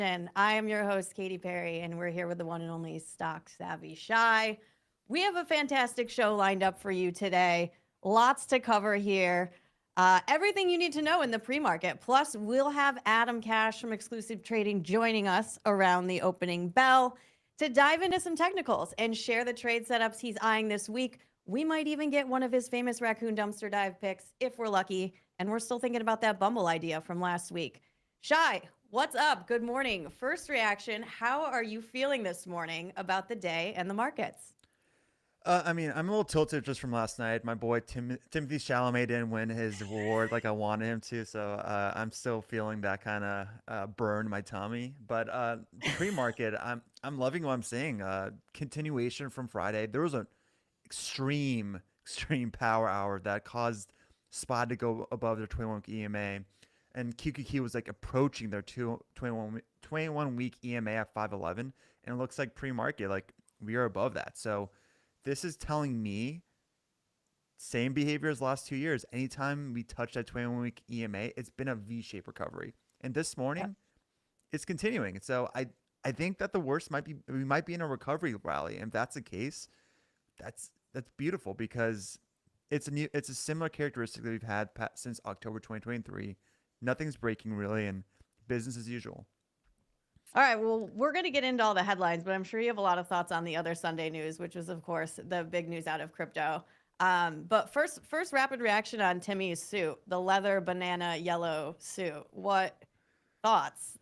And I am your host, Katy Perry, and we're here with the one and only Stock Savvy Shy. We have a fantastic show lined up for you today. Lots to cover here. Everything you need to know in the pre market. Plus, we'll have Adam Cash from Xclusive Trading joining us around the opening bell to dive into some technicals and share the trade setups he's eyeing this week. We might even get one of his famous Raccoon dumpster dive picks if we're lucky. And we're still thinking about that Bumble idea from last week. Shy, what's up? Good morning. First reaction, how are you feeling this morning about the day and the markets? I'm a little tilted just from last night. My boy Timothy Chalamet didn't win his award like I wanted him to, so I'm still feeling that kind of burn in my tummy. But pre-market, I'm loving what I'm seeing. Continuation from Friday. There was an extreme power hour that caused SPY to go above their 21-week EMA, and QQQ was like approaching their 21-week EMA at 511, and it looks like pre-market like we are above that. So this is telling me same behavior as last 2 years. Anytime we touch that 21-week EMA, it's been a V-shaped recovery. And this morning, it's continuing. So I think that the worst might be we might be in a recovery rally. And if that's the case, that's beautiful because it's a similar characteristic that we've had since October 2023. Nothing's breaking really, and business as usual. All right, well, we're going to get into all the headlines, but I'm sure you have a lot of thoughts on the other Sunday news, which was, of course, the big news out of crypto. But first, rapid reaction on Timmy's suit, the leather banana yellow suit. What thoughts?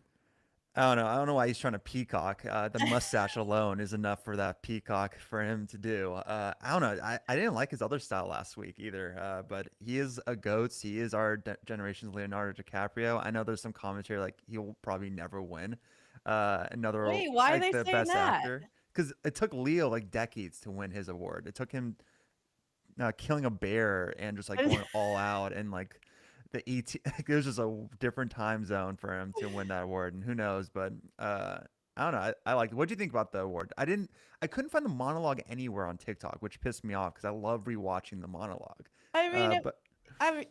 I don't know. I don't know why he's trying to peacock. The mustache alone is enough for that peacock for him to do. I don't know. I didn't like his other style last week either. But he is a goat. He is our generation's Leonardo DiCaprio. I know there's some commentary like he'll probably never win another Wait, why are like they the saying best that? actor because it took Leo like decades to win his award. It took him killing a bear and just like going all out and like the ET. Like, it was just a different time zone for him to win that award, and who knows? But I don't know. I like. What do you think about the award? I couldn't find the monologue anywhere on TikTok, which pissed me off because I love rewatching the monologue. I mean, But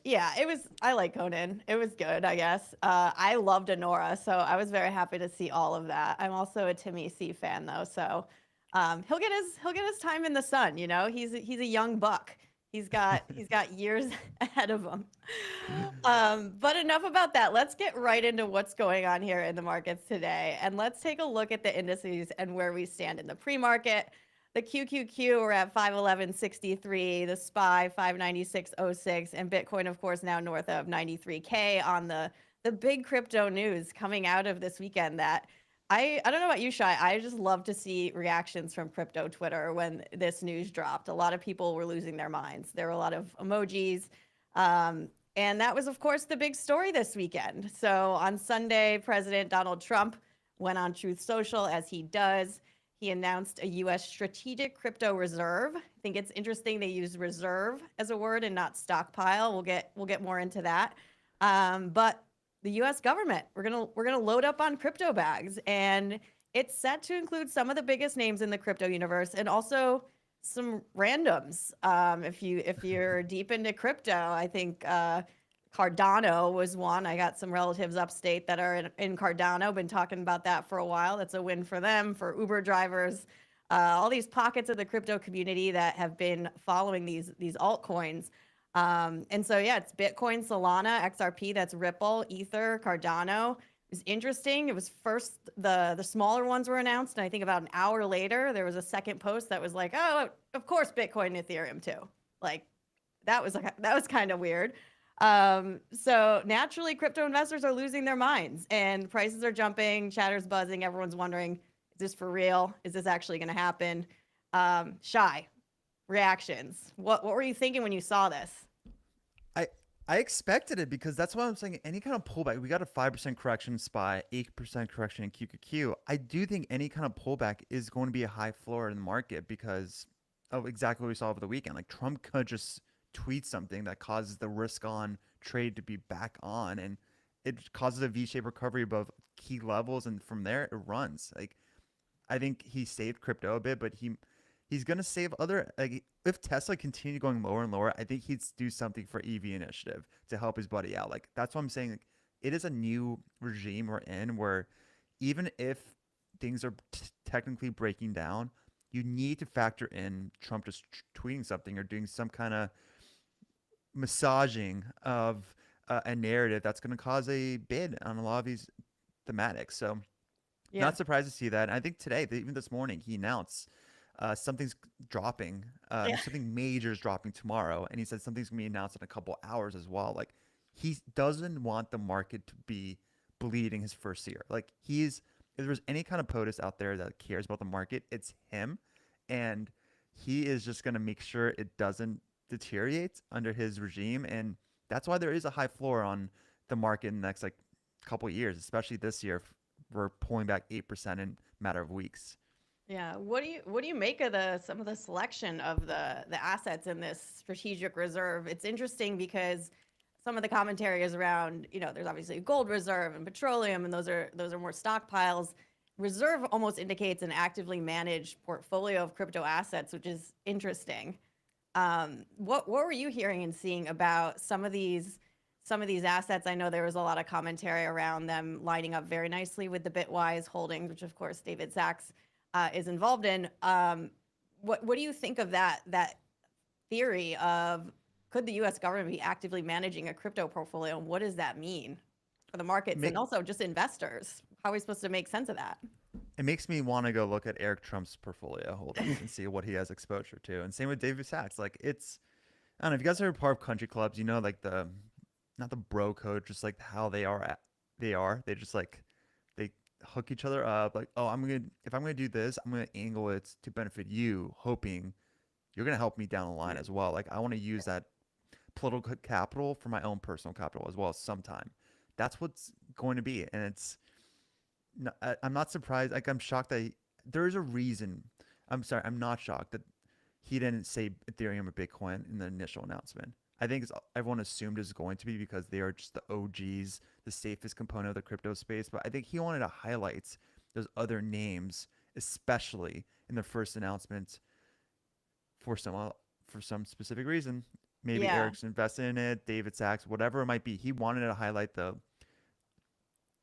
yeah, it was. I like Conan. It was good, I guess. I loved Honora, so I was very happy to see all of that. I'm also a Timmy C fan, though, so he'll get his time in the sun. You know, he's a young buck. He's got years ahead of him. But enough about that. Let's get right into what's going on here in the markets today, and let's take a look at the indices and where we stand in the pre-market. The QQQ we're at 511.63, the SPY 596.06, and Bitcoin, of course, now north of 93K on the big crypto news coming out of this weekend. That I don't know about you, Shy. I just love to see reactions from crypto Twitter when this news dropped. A lot of people were losing their minds. There were a lot of emojis. And that was, of course, the big story this weekend. So on Sunday, President Donald Trump went on Truth Social, as he does. He announced a U.S. strategic crypto reserve. I think it's interesting they use reserve as a word and not stockpile. We'll get more into that. But the U.S. government, we're gonna load up on crypto bags, and it's set to include some of the biggest names in the crypto universe, and also some randoms. If you're deep into crypto, I think Cardano was one. I got some relatives upstate that are in Cardano. Been talking about that for a while. That's a win for them, for Uber drivers, all these pockets of the crypto community that have been following these altcoins. And so yeah, it's Bitcoin, Solana, XRP. That's Ripple, Ether, Cardano. It was interesting. It was first the smaller ones were announced, and I think about an hour later there was a second post that was like, oh, of course Bitcoin, and Ethereum too. Like that was kind of weird. So naturally, crypto investors are losing their minds, and prices are jumping, chatter's buzzing. Everyone's wondering, is this for real? Is this actually going to happen? Shy reactions. What were you thinking when you saw this? I I expected it because that's why I'm saying any kind of pullback. We got a 5% correction in SPY, 8% correction in QQQ. I do think any kind of pullback is going to be a high floor in the market because of exactly what we saw over the weekend. Like Trump could just tweet something that causes the risk on trade to be back on, and it causes a V-shaped recovery above key levels, and from there it runs. Like I think he saved crypto a bit, but he's gonna save other, like if Tesla continued going lower and lower, I think he'd do something for EV initiative to help his buddy out. Like that's what I'm saying. Like, it is a new regime we're in where even if things are technically breaking down, you need to factor in Trump just tweeting something or doing some kind of massaging of a narrative that's going to cause a bid on a lot of these thematics. So Yeah. not surprised to see that. And I think today, even this morning, he announced something's dropping. Yeah. Something major is dropping tomorrow, and he said something's gonna be announced in a couple hours as well. Like he doesn't want the market to be bleeding his first year. Like if there's any kind of POTUS out there that cares about the market, it's him, and he is just gonna make sure it doesn't deteriorate under his regime, and that's why there is a high floor on the market in the next like couple years, especially this year. We're pulling back 8% in a matter of weeks. Yeah. What do you make of some of the selection of the assets in this strategic reserve? It's interesting because some of the commentary is around, there's obviously a gold reserve and petroleum, and those are more stockpiles. Reserve almost indicates an actively managed portfolio of crypto assets, which is interesting. What were you hearing and seeing about some of these assets? I know there was a lot of commentary around them lining up very nicely with the Bitwise holdings, which of course David Sachs is involved in. What do you think of that theory of could the U.S. government be actively managing a crypto portfolio? And what does that mean for the markets and It, also just investors? How are we supposed to make sense of that? it makes me want to go look at Eric Trump's portfolio holdings and see what he has exposure to. And same with David Sachs. Like I don't know if you guys are a part of country clubs, like not the bro code, just like how they just like they hook each other up. Like, oh, if I'm gonna do this, I'm gonna angle it to benefit you, hoping you're gonna help me down the line as well. Like I want to use that political capital for my own personal capital as well sometime. That's what's going to be, and I'm not surprised. Like I'm shocked that there is a reason. I'm sorry, I'm not shocked that he didn't say Ethereum or Bitcoin in the initial announcement. I think everyone assumed it's going to be because they are just the OGs, the safest component of the crypto space. But I think he wanted to highlight those other names, especially in the first announcement, for some specific reason. Maybe Yeah. Eric's invested in it, David Sachs, whatever it might be. He wanted to highlight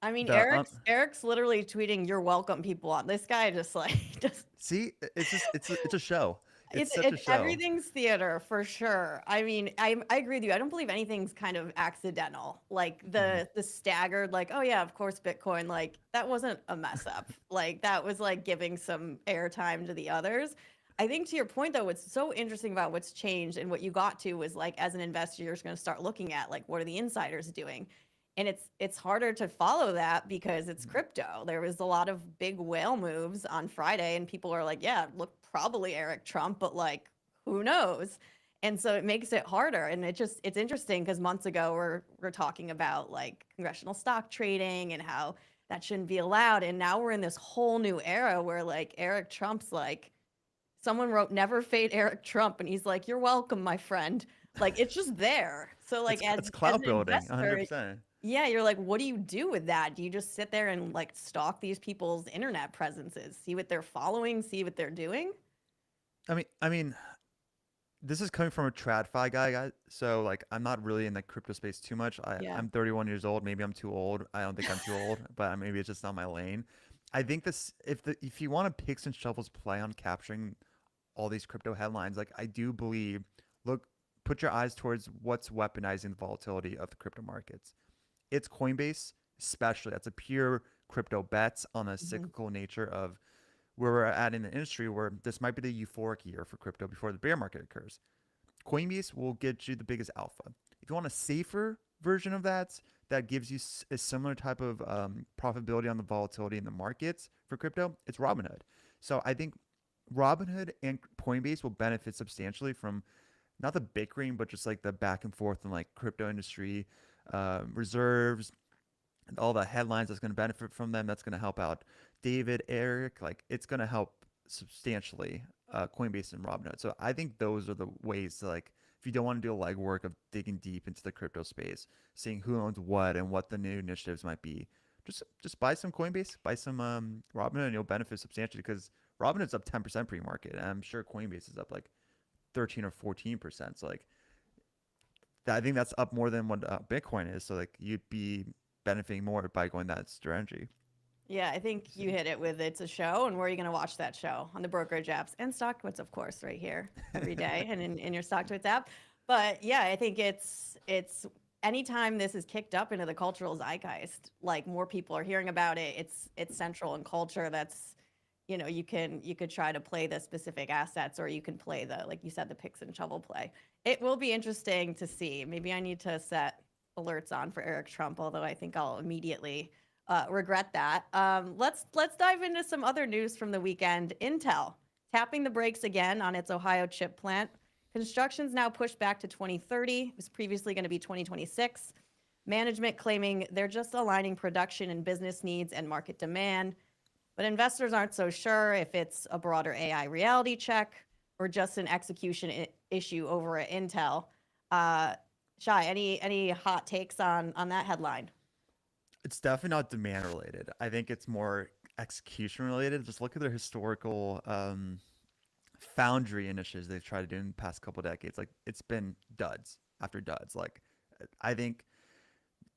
I mean, the Eric's literally tweeting "You're welcome" people on this guy. Just like just see. It's just it's a show. It's it's such a it's show. everything's theater for sure. I mean, I agree with you. I don't believe anything's kind of accidental. Like Hmm. the staggered, like, oh yeah, of course Bitcoin, like that wasn't a mess up. Like that was like giving some airtime to the others. I think to your point though, what's so interesting about what's changed and what you got to was like as an investor, you're just gonna start looking at like what are the insiders doing? And it's harder to follow that because it's crypto. There was a lot of big whale moves on Friday, and people are like, "Yeah, look, probably Eric Trump, but like, who knows?" And so it makes it harder. And it's interesting because months ago we're talking about like congressional stock trading and how that shouldn't be allowed, and now we're in this whole new era where like Eric Trump's like someone wrote "Never fade Eric Trump," and he's like, "You're welcome, my friend." Like it's just there. So like It's as clout an building, investor, 100%. yeah, you're like, what do you do with that? Do you just sit there and like stalk these people's internet presences, see what they're following, see what they're doing? I mean, this is coming from a TradFi guy, so like I'm not really in the crypto space too much. Yeah. I'm 31 years old. Maybe I'm too old. I don't think I'm too old, but maybe it's just not my lane. I think if you want to picks and shovels play on capturing all these crypto headlines, like I do believe, look, put your eyes towards what's weaponizing the volatility of the crypto markets. It's Coinbase, especially. That's a pure crypto bets on the Mhm. cyclical nature of where we're at in the industry, where this might be the euphoric year for crypto before the bear market occurs. Coinbase will get you the biggest alpha. If you want a safer version of that, that gives you a similar type of profitability on the volatility in the markets for crypto, it's Robinhood. So I think Robinhood and Coinbase will benefit substantially from not the bickering, but just like the back and forth in like crypto industry reserves, and all the headlines that's going to benefit from them. That's going to help out David, Eric. Like it's going to help substantially Coinbase and Robinhood. So I think those are the ways to like if you don't want to do a legwork of digging deep into the crypto space, seeing who owns what and what the new initiatives might be. Just buy some Coinbase, buy some Robinhood, and you'll benefit substantially because Robinhood's up 10% pre-market, and I'm sure Coinbase is up like 13 or 14%. So like I think that's up more than what Bitcoin is. So like you'd be benefiting more by going that strategy. Yeah, I think you hit it with it's a show, and where are you going to watch that show? On the brokerage apps and StockTwits, of course, right here every day and in your StockTwits app. But yeah, I think it's anytime this is kicked up into the cultural zeitgeist, like more people are hearing about it. It's central in culture. That's you could try to play the specific assets, or you can play the, like you said, the picks and shovel play. It will be interesting to see. Maybe I need to set alerts on for Eric Trump, although I think I'll immediately regret that. Let's dive into some other news from the weekend. Intel tapping the brakes again on its Ohio chip plant. Construction's now pushed back to 2030. It was previously going to be 2026. Management claiming they're just aligning production and business needs and market demand. But investors aren't so sure if it's a broader AI reality check or just an execution issue over at Intel. Uh, Shy, any hot takes on that headline? It's definitely not demand related. I think it's more execution related. Just look at their historical foundry initiatives they've tried to do in the past couple of decades. Like it's been duds after duds. Like I think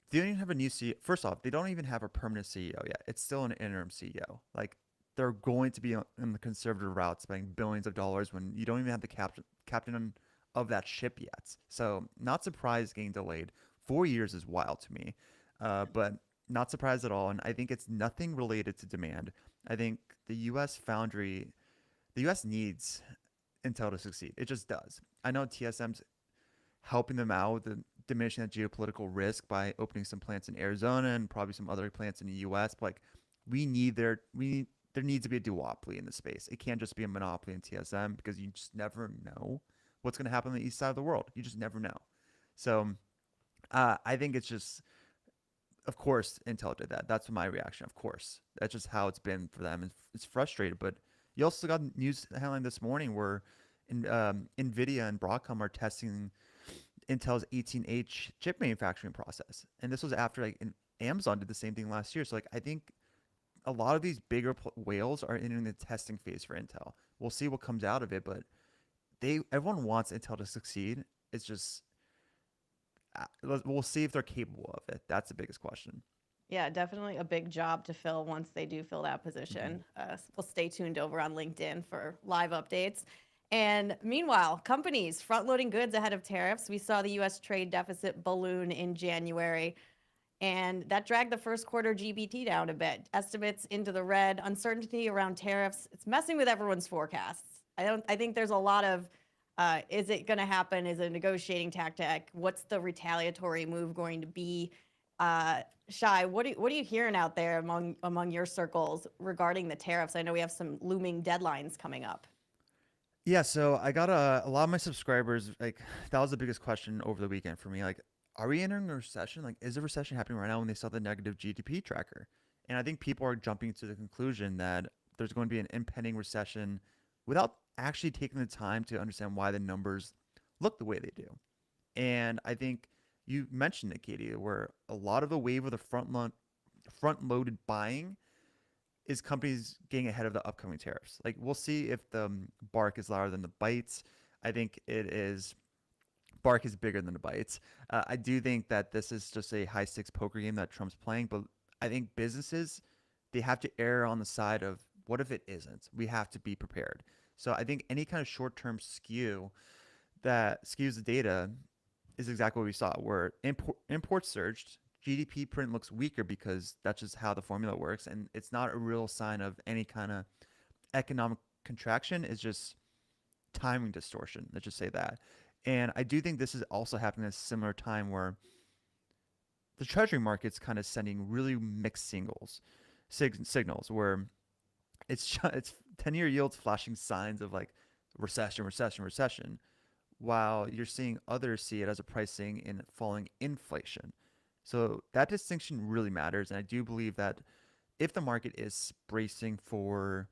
they don't even have a new CEO. First off, they don't even have a permanent CEO yet. It's still an interim CEO. Like they're going to be in the conservative route, spending billions of dollars when you don't even have the captain of that ship yet. So not surprised getting delayed. 4 years is wild to me, but not surprised at all. And I think it's nothing related to demand. I think the U.S. foundry, the U.S. needs Intel to succeed. It just does. I know TSM's helping them out with diminishing that geopolitical risk by opening some plants in Arizona and probably some other plants in the U.S. But like, there needs to be a duopoly in the space. It can't just be a monopoly in TSM because you just never know what's going to happen on the east side of the world. You just never know. So I think it's just, of course, Intel did that. That's my reaction. Of course, that's just how it's been for them. It's frustrated, but you also got news headline this morning where Nvidia and Broadcom are testing Intel's 18H chip manufacturing process, and this was after like Amazon did the same thing last year. So like I think a lot of these bigger whales are entering the testing phase for Intel. We'll see what comes out of it, but everyone wants Intel to succeed. It's just we'll see if they're capable of it. That's the biggest question. Yeah, definitely a big job to fill once they do fill that Mm-hmm. position. We'll stay tuned over on LinkedIn for live updates. And meanwhile, companies front loading goods ahead of tariffs. We saw the US trade deficit balloon in January, and that dragged the first quarter GBT down a bit. Estimates into the red, uncertainty around tariffs. It's messing with everyone's forecasts. I think there's a lot of is it going to happen? Is it a negotiating tactic? What's the retaliatory move going to be? Shy, what are you hearing out there among your circles regarding the tariffs? I know we have some looming deadlines coming up. Yeah, so I got a lot of my subscribers like that was the biggest question over the weekend for me. Like, are we entering a recession? Like, is a recession happening right now when they saw the negative GDP tracker? And I think people are jumping to the conclusion that there's going to be an impending recession without actually taking the time to understand why the numbers look the way they do. And I think you mentioned it, Katie, where a lot of the wave of the front loaded buying is companies getting ahead of the upcoming tariffs. Like we'll see if the bark is louder than the bites. I think it is bark is bigger than the bites. I do think that this is just a high stakes poker game that Trump's playing, but I think businesses they have to err on the side of what if it isn't? We have to be prepared. So I think any kind of short term skew that skews the data is exactly what we saw, where imports surged. GDP print looks weaker because that's just how the formula works, and it's not a real sign of any kind of economic contraction. It's just timing distortion. Let's just say that. And I do think this is also happening at a similar time where the treasury market's kind of sending really mixed signals where it's 10-year yields flashing signs of like recession, while you're seeing others see it as a pricing in falling inflation. So that distinction really matters. And I do believe that if the market is bracing for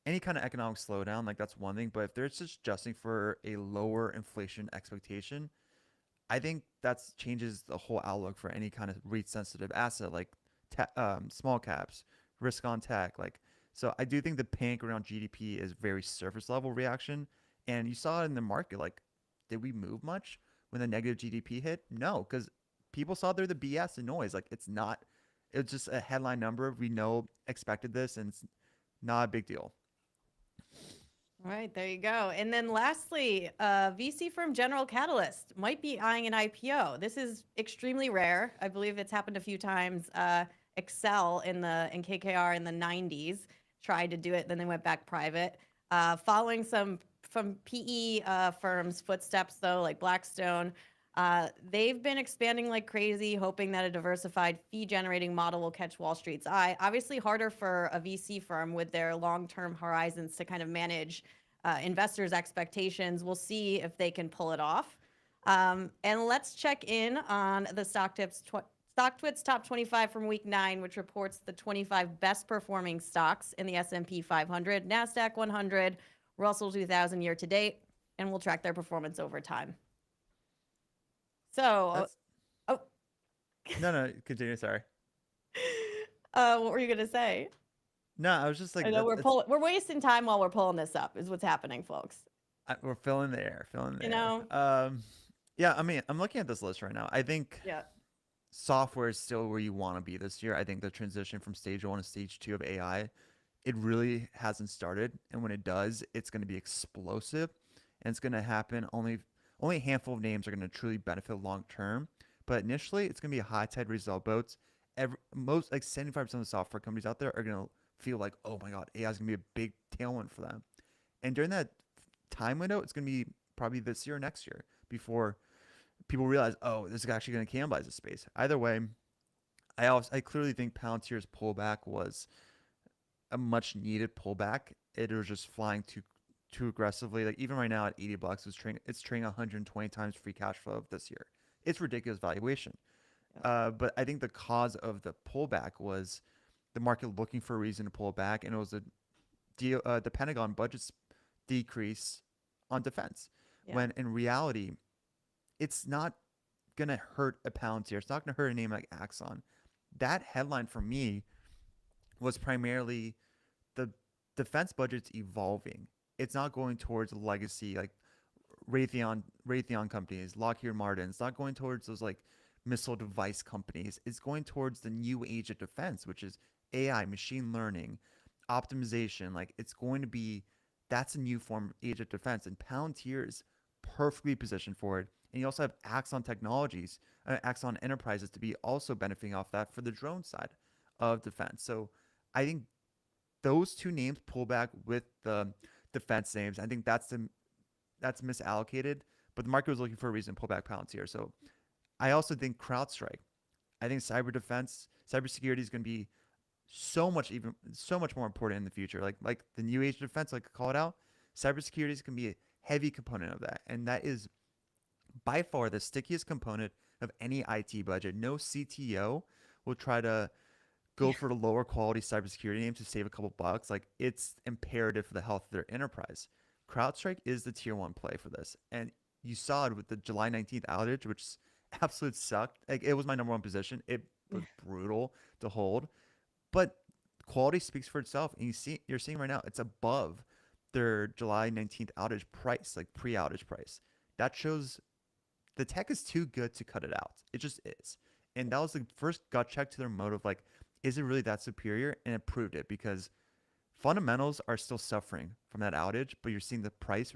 any kind of economic slowdown, like that's one thing. But if they're just adjusting for a lower inflation expectation, I think that changes the whole outlook for any kind of rate sensitive asset like small caps, risk on tech. Like, so I do think the panic around GDP is very surface level reaction. And you saw it in the market. Like, did we move much when the negative GDP hit? No, because people saw they're the BS and noise. Like, It's just a headline number. We know expected this, and it's not a big deal. All right, there you go. And then lastly, VC firm General Catalyst might be eyeing an IPO. This is extremely rare. I believe it's happened a few times. Excel in KKR in the 90s tried to do it, then they went back private. Following some from PE firms' footsteps, though, like Blackstone, they've been expanding like crazy, hoping that a diversified fee-generating model will catch Wall Street's eye. Obviously, harder for a VC firm with their long-term horizons to kind of manage investors' expectations. We'll see if they can pull it off. And let's check in on the StockTwits Top 25 from Week 9, which reports the 25 best performing stocks in the S&P 500, NASDAQ 100, Russell 2000 year to date, and we'll track their performance over time. So, No, continue. Sorry. what were you gonna say? No, I was just like, I know we're wasting time while we're pulling this up. Is what's happening, folks. we're filling the air, filling the You air. know? Yeah. I mean, I'm looking at this list right now. I think Yeah. software is still where you want to be this year. I think the transition from stage 1 to stage 2 of AI, it really hasn't started, and when it does, it's going to be explosive, and it's going to happen. Only a handful of names are going to truly benefit long term, but initially, it's going to be a high tide result boats. Most like 75% of the software companies out there are going to feel like, oh my god, AI is going to be a big tailwind for them, and during that time window, it's going to be probably this year or next year before people realize, oh, this is actually going to cannibalize the space. Either way, I clearly think Palantir's pullback was a much needed pullback. It was just flying too aggressively. Like even right now at $80, it's trading 120 times free cash flow of this year. It's ridiculous valuation. But I think the cause of the pullback was the market looking for a reason to pull back, and it was the Pentagon budget's decrease on defense. Yeah. When in reality, it's not gonna hurt a Palantir. It's not gonna hurt a name like Axon. That headline for me was primarily the defense budget's evolving. It's not going towards legacy like Raytheon companies, Lockheed Martin. It's not going towards those like missile device companies. It's going towards the new age of defense, which is AI, machine learning, optimization. Like it's going to be that's a new form of age of defense, and Palantir is perfectly positioned for it. And you also have Axon Technologies, Axon Enterprises to be also benefiting off that for the drone side of defense. So I think those two names pull back with the defense names. I think that's misallocated, but the market was looking for a reason to pull back Palantir. So I also think CrowdStrike. I think cybersecurity is going to be so much more important in the future. Like the new age of defense, like I call it out, cybersecurity is going to be a heavy component of that, and that is by far the stickiest component of any IT budget. No CTO will try to go for the lower quality cybersecurity name to save a couple bucks. Like it's imperative for the health of their enterprise. CrowdStrike is the tier 1 play for this, and you saw it with the July 19th outage, which absolutely sucked. Like it was my number 1 position. It was brutal to hold, but quality speaks for itself, and you're seeing right now it's above their July 19th outage price, like pre-outage price. That shows the tech is too good to cut it out. It just is. And that was the first gut check to their motive. Like, is it really that superior? And it proved it, because fundamentals are still suffering from that outage, but you're seeing the price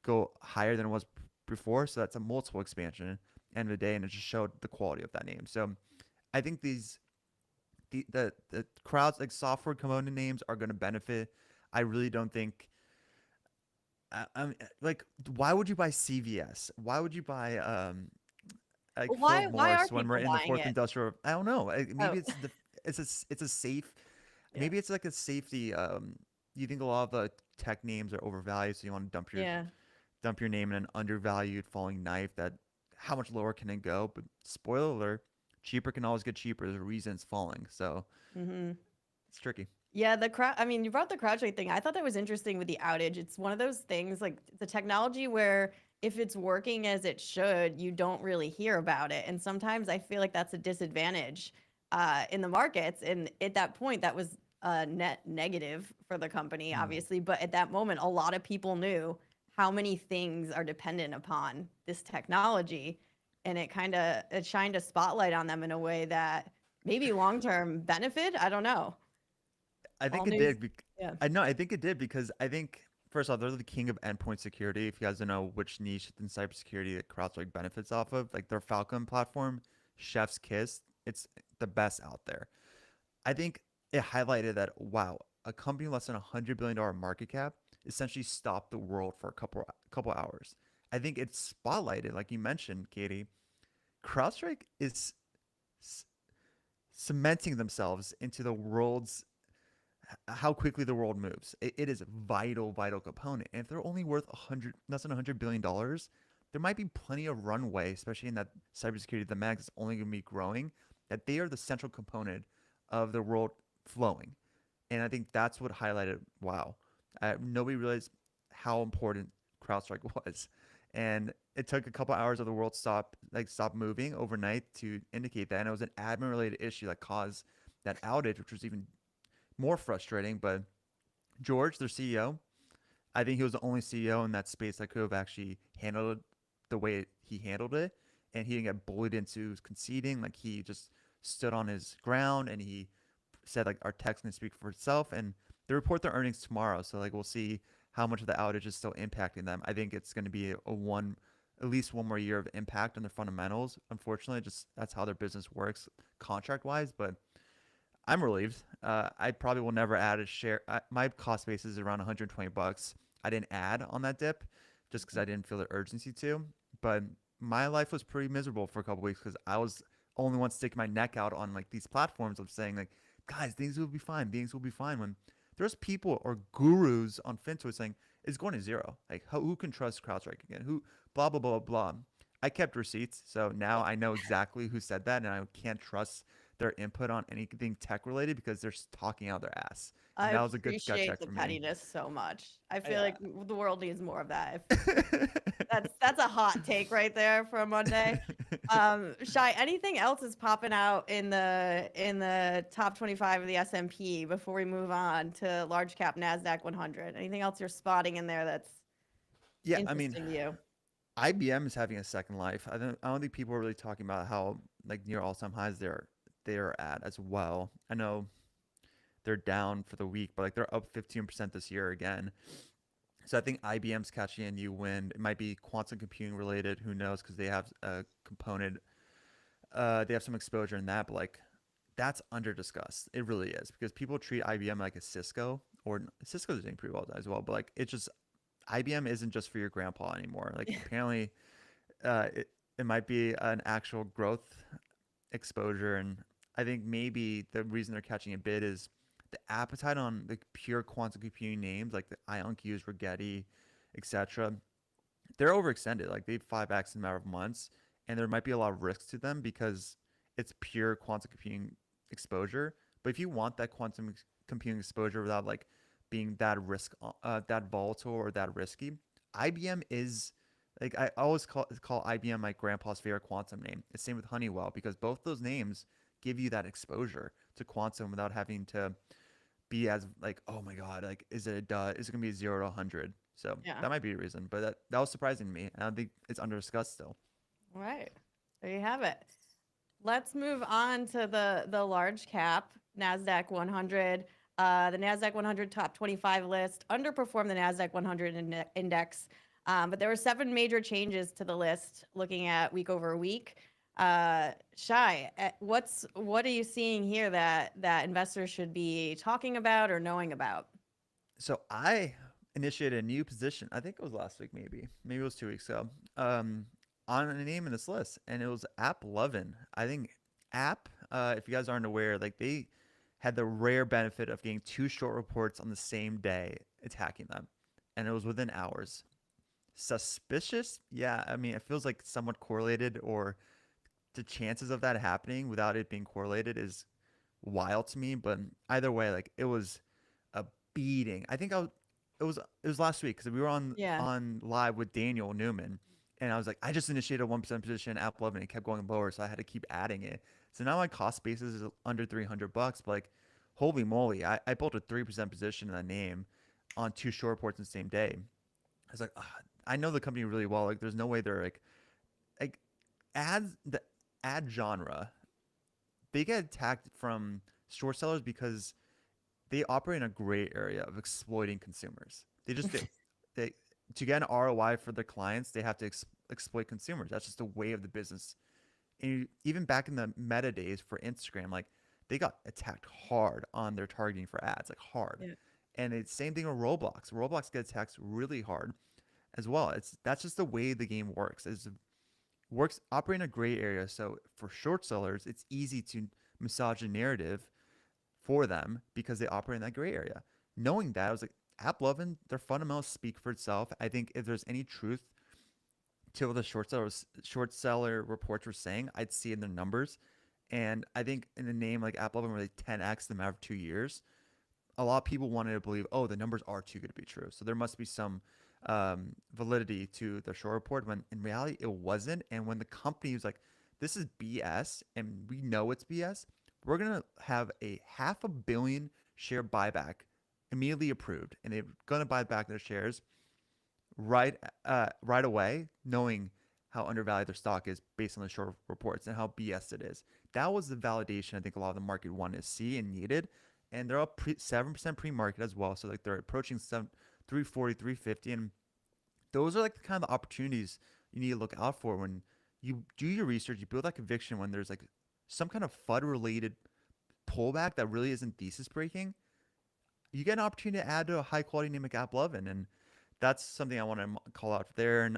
go higher than it was before. So that's a multiple expansion end of the day. And it just showed the quality of that name. So I think the crowds, like software component names, are going to benefit. I really don't think, I'm like, why would you buy CVS? Why would you buy like Why Philip are Morris when we're people in the buying fourth it? industrial? I don't know. Maybe Oh. it's a safe. Yeah. Maybe it's like a safety. You think a lot of the tech names are overvalued, so you want to dump your name in an undervalued falling knife. That how much lower can it go? But spoiler alert, cheaper can always get cheaper. There's a reason it's falling. So it's tricky. Yeah, I mean, you brought the CrowdStrike thing. I thought that was interesting with the outage. It's one of those things, like the technology where if it's working as it should, you don't really hear about it. And sometimes I feel like that's a disadvantage in the markets. And at that point, that was a net negative for the company, obviously. But at that moment, a lot of people knew how many things are dependent upon this technology. And it shined a spotlight on them in a way that maybe long-term benefit. I don't know. I All think it news. did. Yeah. I know. I think it did because I think first off, they're the king of endpoint security. If you guys don't know which niche in cybersecurity that CrowdStrike benefits off of, like their Falcon platform, Chef's Kiss, it's the best out there. I think it highlighted that wow, a company less than $100 billion market cap essentially stopped the world for a couple hours. I think it spotlighted, like you mentioned, Katie, CrowdStrike is c- cementing themselves into the world's how quickly the world moves. It is a vital component. And if they're only worth less than $100 billion, there might be plenty of runway, especially in that cybersecurity. The max is only going to be growing. That they are the central component of the world flowing, and I think that's what highlighted. Wow, nobody realized how important CrowdStrike was, and it took a couple hours of the world stop moving overnight to indicate that, and it was an admin related issue that caused that outage, which was even more frustrating. But George, their CEO, I think he was the only CEO in that space that could have actually handled it the way he handled it, and he didn't get bullied into conceding. Like he just stood on his ground and he said like our tech's gonna speak for itself. And they report their earnings tomorrow, so like we'll see how much of the outage is still impacting them. I think it's gonna be at least one more year of impact on their fundamentals. Unfortunately, just that's how their business works contract wise. But I'm relieved. I probably will never add a share. My cost base is around 120 bucks. I didn't add on that dip just because I didn't feel the urgency to. But my life was pretty miserable for a couple weeks because I was only one sticking my neck out on like these platforms of saying like, guys, things will be fine. Things will be fine. When there's people or gurus on FinTwit saying it's going to zero. Like who can trust CrowdStrike again? Who blah blah blah blah. I kept receipts, so now I know exactly who said that, and I can't trust their input on anything tech related because they're talking out their ass. And I that was a good gut appreciate check the for me. pettiness so much. I feel Yeah. like the world needs more of that. That's a hot take right there for a Monday. Shy, anything else is popping out in the top 25 of the S&P before we move on to large cap Nasdaq 100? Anything else you're spotting in there that's Yeah, I mean, interesting to you? IBM is having a second life. I don't think people are really talking about how like near all-time highs they're at as well. I know they're down for the week, but like they're up 15% this year again. So I think IBM's catching a new wind. It might be quantum computing related. Who knows? Because they have a component. They have some exposure in that, but like that's under discussed. It really is because people treat IBM like a Cisco, or Cisco's doing pretty well as well. But like it's just IBM isn't just for your grandpa anymore. Like apparently, it might be an actual growth exposure, and I think maybe the reason they're catching a bid is the appetite on the pure quantum computing names like the IonQs, Rigetti, etc. They're overextended. Like they've 5x in a matter of months, and there might be a lot of risks to them because it's pure quantum computing exposure. But if you want that computing exposure without like being that volatile or that risky, IBM is like I always call IBM my grandpa's favorite quantum name. It's same with Honeywell because both those names give you that exposure to quantum without having to be as like, oh my god, like is it gonna be 0 to 100? So Yeah. that might be a reason, but that was surprising to me. I don't think it's under discussed still. All right. There you have it. Let's move on to the large cap Nasdaq 100. The Nasdaq 100 top 25 list underperformed the Nasdaq 100 index, but there were 7 major changes to the list looking at week over week. Shy, what are you seeing here that investors should be talking about or knowing about? So I initiated a new position. I think it was last week, maybe it was 2 weeks ago. On a name in this list, and it was App Lovin. I think App. If you guys aren't aware, like they had the rare benefit of getting 2 short reports on the same day attacking them, and it was within hours. Suspicious? Yeah, I mean, it feels like somewhat correlated, or the chances of that happening without it being correlated is wild to me. But either way, like it was a beating. I think it was last week because we were on Yeah. on live with Daniel Newman, and I was like, I just initiated a 1% position at 11, and it kept going lower, so I had to keep adding it. So now my cost basis is under $300, but like, holy moly, I built a 3% position in that name on 2 short reports in the same day. I was like, "Ugh, I know the company really well. Like, there's no way they're like ads the ad genre. they get attacked from short sellers because they operate in a gray area of exploiting consumers. They to get an ROI for their clients, they have to exploit consumers. That's just the way of the business. And even back in the meta days for Instagram, like they got attacked hard on their targeting for ads, like hard. Yeah. And it's same thing with Roblox. Roblox gets attacked really hard as well. That's just the way the game works. Is works operate in a gray area. So for short sellers, it's easy to massage a narrative for them because they operate in that gray area. Knowing that, I was like, AppLovin, their fundamentals speak for itself. I think if there's any truth to what the short seller reports were saying, I'd see in their numbers. And I think in a name like AppLovin, where they 10x the matter of 2 years, a lot of people wanted to believe, oh, the numbers are too good to be true. So there must be some validity to the short report when in reality it wasn't. And when the company was like, this is BS and we know it's BS, we're going to have a $500 million share buyback immediately approved. And they're going to buy back their shares right away, knowing how undervalued their stock is based on the short reports and how BS it is. That was the validation I think a lot of the market wanted to see and needed. And they're up 7% pre-market as well. So like they're approaching 340, 350. And those are like the kind of the opportunities you need to look out for when you do your research, you build that conviction when there's like some kind of FUD related pullback that really isn't thesis breaking. You get an opportunity to add to a high quality name like AppLovin. And that's something I want to call out there. And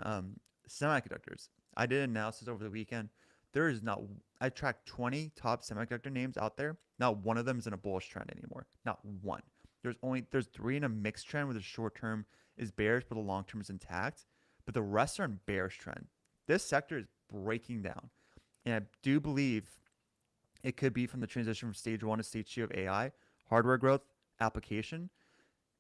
semiconductors. I did an analysis over the weekend. There is not, I tracked 20 top semiconductor names out there. Not one of them is in a bullish trend anymore. Not one. There's three in a mixed trend where the short term is bearish, but the long term is intact. But the rest are in bearish trend. This sector is breaking down. And I do believe it could be from the transition from stage 1 to stage 2 of AI, hardware growth, application.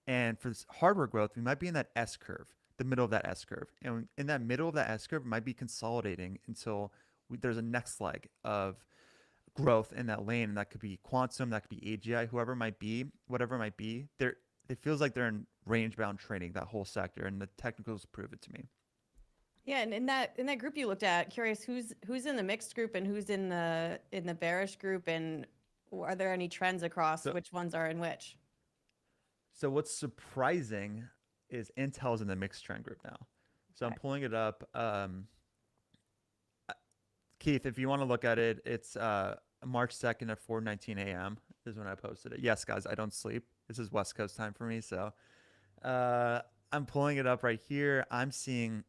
And for this hardware growth, we might be in that S curve, the middle of that S curve. And in that middle of that S curve, it might be consolidating until there's a next leg of growth in that lane. And that could be quantum, that could be AGI, whoever it might be, whatever it might be. It feels like they're in range bound trading, that whole sector. And the technicals prove it to me. Yeah, and in that group you looked at, curious who's in the mixed group and who's in the bearish group, and are there any trends across So, which ones are in which? so what's surprising is Intel's in the mixed trend group now. So I'm Okay. pulling it up. Keith, if you want to look at it, it's March 2nd at 4:19 a.m. is when I posted it. Yes, guys, I don't sleep. This is West Coast time for me. So I'm pulling it up right here. I'm seeing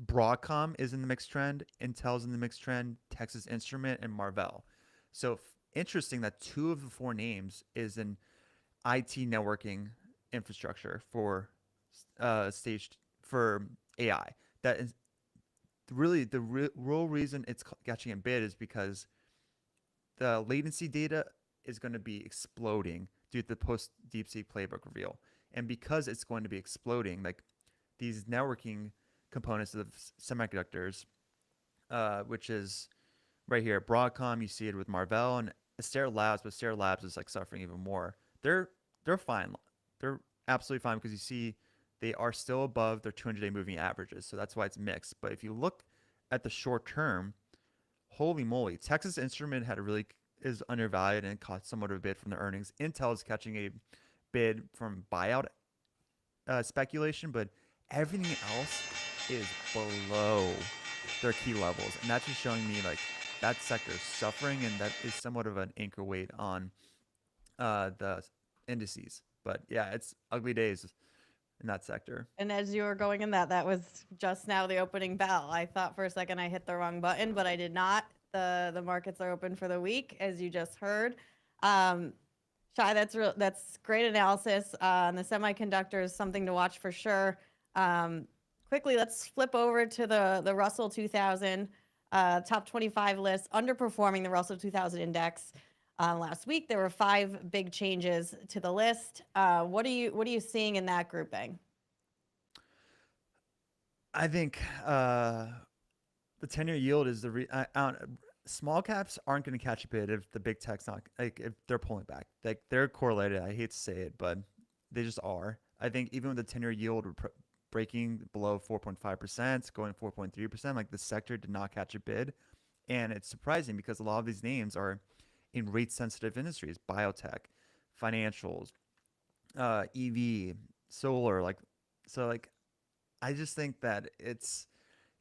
Broadcom is in the mixed trend, Intel's in the mixed trend, Texas Instrument, and Marvell. So interesting that two of the four names is in IT networking infrastructure for staged for AI. That is really the real reason it's catching a bid is because the latency data is going to be exploding due to the post DeepSeek playbook reveal. And because it's going to be exploding, like these networking components of semiconductors, which is right here, Broadcom, you see it with Marvell and Astera Labs, but Astera Labs is like suffering even more. They're fine. They're absolutely fine because you see they are still above their 200-day moving averages. So that's why it's mixed. But if you look at the short term, holy moly, Texas Instrument is undervalued and caught somewhat of a bid from the earnings. Intel is catching a bid from buyout speculation, but everything else is below their key levels. And that's just showing me like that sector is suffering, and that is somewhat of an anchor weight on the indices. But yeah, it's ugly days in that sector. And as you were going in that was just now the opening bell. I thought for a second I hit the wrong button, but I did not. The markets are open for the week, as you just heard. Shy, that's great analysis. On the semiconductors, something to watch for sure. Quickly, let's flip over to the Russell 2000 top 25 list, underperforming the Russell 2000 index. Last week, there were 5 big changes to the list. What are you seeing in that grouping? I think the 10-year yield is small caps aren't going to catch a bid if the big tech's not, like, if they're pulling back. Like, they're correlated. I hate to say it, but they just are. I think even with the 10-year yield breaking below 4.5%, going 4.3%, like the sector did not catch a bid. And it's surprising because a lot of these names are in rate sensitive industries, biotech, financials, EV, solar. I just think that it's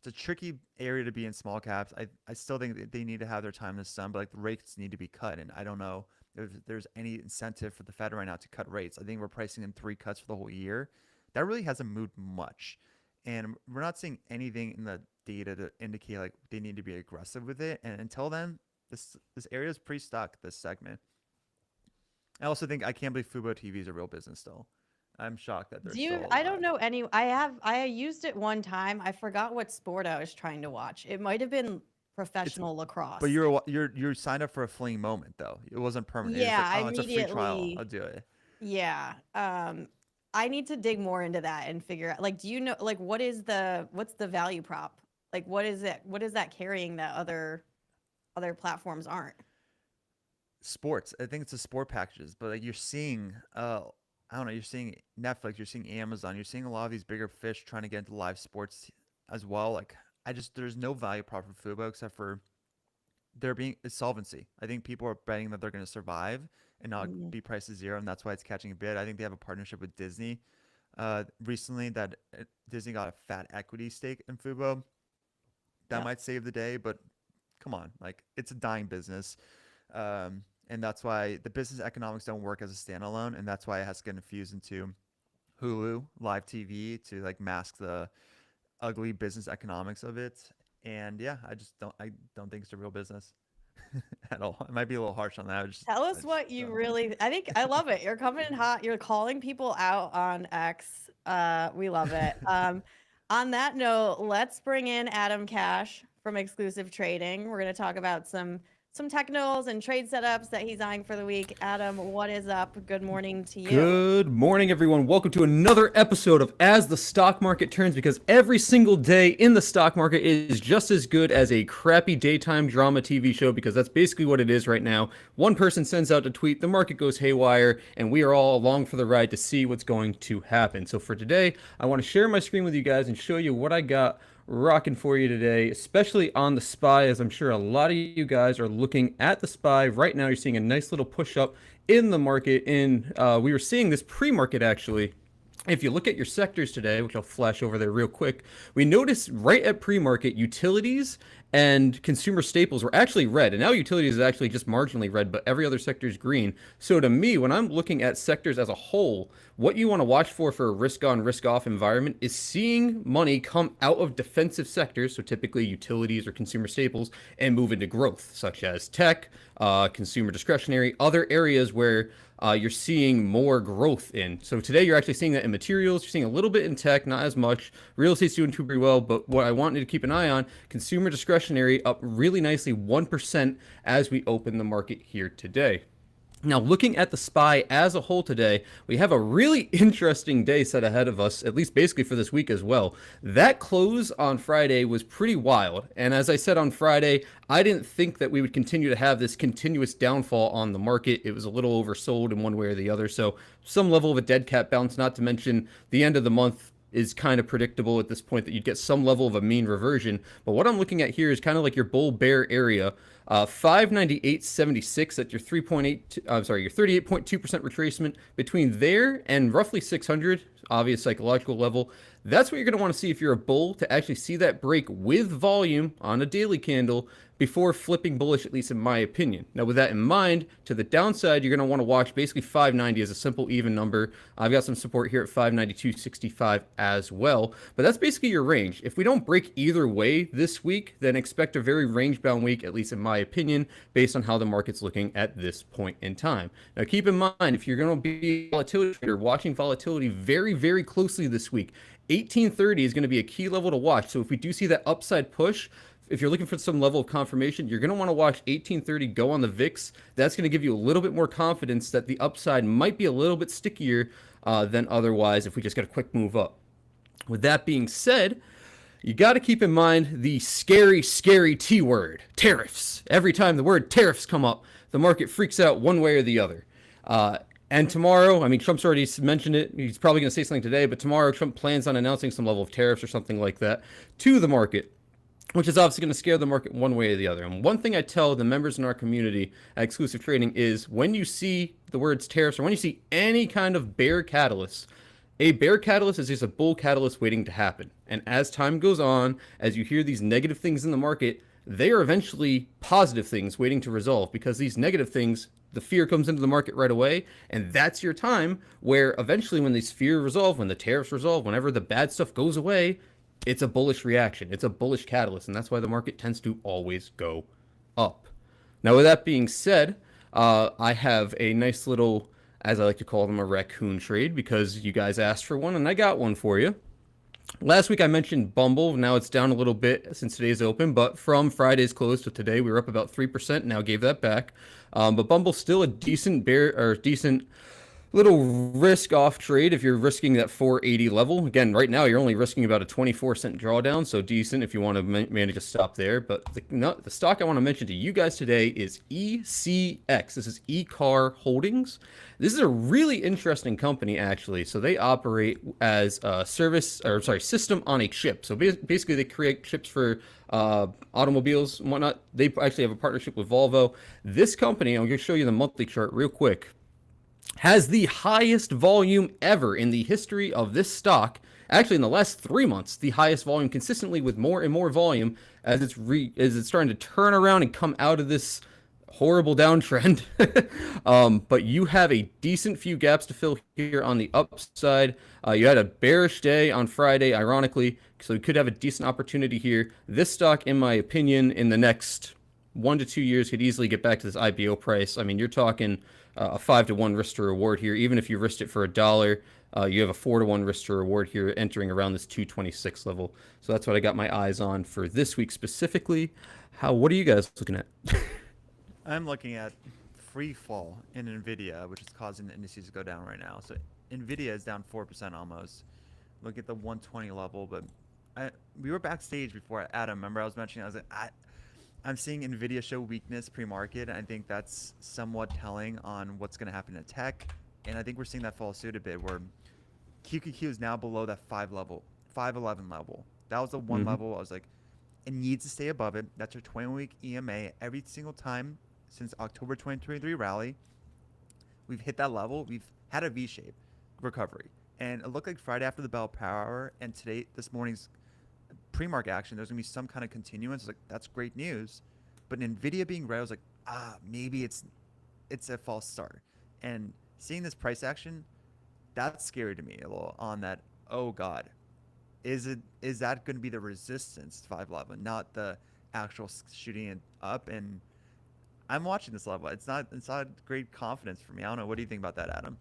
a tricky area to be in small caps. I still think that they need to have their time in the sun, but like the rates need to be cut. And I don't know if there's any incentive for the Fed right now to cut rates. I think we're pricing in 3 cuts for the whole year. That really hasn't moved much. And we're not seeing anything in the data to indicate like they need to be aggressive with it. And until then, this area is pretty stuck, this segment. I also think I can't believe Fubo TV is a real business still. I'm shocked that they're Do you? still I don't alive. know any. I used it one time. I forgot what sport I was trying to watch. It might have been It's professional but lacrosse. you're signed up for a fleeing moment though. It wasn't permanent. You're just Yeah, like, I oh, it's a free trial. I'll immediately. do it. Yeah. I need to dig more into that and figure out. Like, do you know? Like, what's the value prop? Like, what is it? What is that carrying that other platforms aren't? Sports. I think it's the sport packages, but like you're seeing, I don't know. You're seeing Netflix. You're seeing Amazon. You're seeing a lot of these bigger fish trying to get into live sports as well. Like there's no value prop for Fubo except for there being it's solvency. I think people are betting that they're going to survive and not Mhm. be priced to zero, and that's why it's catching a bid. I think they have a partnership with Disney recently that Disney got a fat equity stake in Fubo. That Yep. might save the day, but come on, like it's a dying business, and that's why the business economics don't work as a standalone, and that's why it has to get infused into Hulu live TV to like mask the ugly business economics of it. And yeah, I don't think it's a real business at all. It might be a little harsh on that. Tell I us just what you don't. really. I think I love it. You're coming in hot. You're calling people out on X. We love it. On that note, let's bring in Adam Cash from Exclusive Trading. We're going to talk about some technicals and trade setups that he's eyeing for the week. Adam, what is up? Good morning to you. Good morning, everyone. Welcome to another episode of As the Stock Market Turns, because every single day in the stock market is just as good as a crappy daytime drama TV show, because that's basically what it is right now. One person sends out a tweet, the market goes haywire, and we are all along for the ride to see what's going to happen. So for today, I want to share my screen with you guys and show you what I got rocking for you today, especially on the SPY, as I'm sure a lot of you guys are looking at the SPY right now. You're seeing a nice little push up in the market. We were seeing this pre-market actually. If you look at your sectors today, which I'll flash over there real quick, we notice right at pre-market, utilities and consumer staples were actually red. And now utilities is actually just marginally red, but every other sector is green. So to me, when I'm looking at sectors as a whole, what you want to watch for a risk on, risk off environment is seeing money come out of defensive sectors, so typically utilities or consumer staples, and move into growth, such as tech, consumer discretionary, other areas where you're seeing more growth in. So today you're actually seeing that in materials. You're seeing a little bit in tech, not as much. Real estate's doing pretty well, but what I want you to keep an eye on, consumer discretionary up really nicely, 1% as we open the market here today. Now, looking at the SPY as a whole today, we have a really interesting day set ahead of us, at least basically for this week as well. That close on Friday was pretty wild. And as I said on Friday, I didn't think that we would continue to have this continuous downfall on the market. It was a little oversold in one way or the other. So some level of a dead cat bounce, not to mention the end of the month is kind of predictable at this point that you'd get some level of a mean reversion. But what I'm looking at here is kind of like your bull bear area. 598.76 at your 3.8, I'm sorry, your 38.2% retracement between there and roughly 600, obvious psychological level. That's what you're going to want to see if you're a bull, to actually see that break with volume on a daily candle before flipping bullish, at least in my opinion. Now, with that in mind, to the downside, you're going to want to watch basically 590 as a simple even number. I've got some support here at 592.65 as well, but that's basically your range. If we don't break either way this week, then expect a very range-bound week, at least in my opinion, based on how the market's looking at this point in time. Now, keep in mind, if you're going to be a volatility trader, watching volatility very, very closely this week, 1830 is going to be a key level to watch. So if we do see that upside push, if you're looking for some level of confirmation, you're going to want to watch 1830 go on the VIX. That's going to give you a little bit more confidence that the upside might be a little bit stickier than otherwise if we just get a quick move up. With that being said, you got to keep in mind the scary, scary T word, tariffs. Every time the word tariffs come up, the market freaks out one way or the other. And tomorrow, I mean, Trump's already mentioned it. He's probably going to say something today, but tomorrow Trump plans on announcing some level of tariffs or something like that to the market. which is obviously going to scare the market one way or the other. And one thing I tell the members in our community at Exclusive Trading is when you see the words tariffs or when you see any kind of bear catalyst, a bear catalyst is just a bull catalyst waiting to happen. And as time goes on, as you hear these negative things in the market, they are eventually positive things waiting to resolve, because these negative things, the fear comes into the market right away, and that's your time where eventually when these fear resolve, when the tariffs resolve, whenever the bad stuff goes away, it's a bullish reaction. It's a bullish catalyst, and that's why the market tends to always go up. Now, with that being said, I have a nice little, as I like to call them, a raccoon trade, because you guys asked for one, and I got one for you. Last week I mentioned Bumble. Now it's down a little bit since today's open, but from Friday's close to today, we were up about 3%. Now gave that back, but Bumble's still a decent bear or decent little risk off trade if you're risking that 480 level. Again, right now you're only risking about a 24-cent drawdown, so decent if you want to manage a stop there. But the stock I want to mention to you guys today is ECX. This is eCar Holdings. This is a really interesting company, actually. So they operate as a system on a chip. So basically they create chips for automobiles and whatnot. They actually have a partnership with Volvo. This company, I'm going to show you the monthly chart real quick, has the highest volume ever in the history of this stock. Actually, in the last 3 months, the highest volume, consistently with more and more volume as it's starting to turn around and come out of this horrible downtrend. But you have a decent few gaps to fill here on the upside. You had a bearish day on Friday, ironically, so you could have a decent opportunity here. This stock, in my opinion, in the next 1 to 2 years could easily get back to this IPO price. I mean, you're talking a 5-to-1 risk to reward here. Even if you risked it for $1, you have a 4-to-1 risk to reward here, entering around this 226 level. So that's what I got my eyes on for this week specifically. What are you guys looking at? I'm looking at free fall in Nvidia, which is causing the indices to go down right now. So Nvidia is down 4% almost. Look at the 120 level, but we were backstage before. Adam, remember I was mentioning, I was like, I'm seeing Nvidia show weakness pre-market, and I think that's somewhat telling on what's going to happen in tech. And I think we're seeing that fall suit a bit, where QQQ is now below that 511 level. That was the one level. I was like, it needs to stay above it. That's our 20-week EMA. Every single time since October 2023 rally, we've hit that level. We've had a V-shape recovery, and it looked like Friday after the bell power, and today, this morning's pre-market action, there's gonna be some kind of continuance. Like, that's great news, but Nvidia being red, I was like, maybe it's a false start. And seeing this price action, that's scary to me a little. On that, oh god, is that going to be the resistance to 511, not the actual shooting it up? And I'm watching this level. It's not great confidence for me. I don't know. What do you think about that, Adam?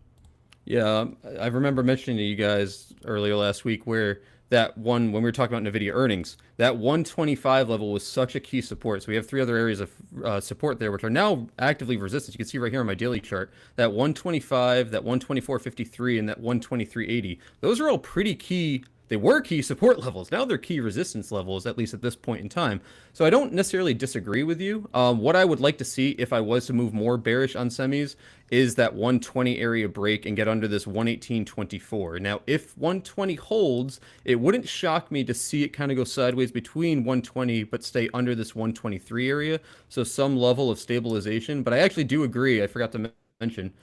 Yeah, I remember mentioning to you guys earlier last week where that one, when we were talking about NVIDIA earnings, that 125 level was such a key support. So we have 3 other areas of support there, which are now actively resistance. You can see right here on my daily chart, that 125, that 124.53, and that 123.80. Those are all pretty key. They were key support levels. Now they're key resistance levels, at least at this point in time. So I don't necessarily disagree with you. What I would like to see if I was to move more bearish on semis is that 120 area break and get under this 118.24. Now, if 120 holds, it wouldn't shock me to see it kind of go sideways between 120 but stay under this 123 area. So some level of stabilization. But I actually do agree. I forgot to mention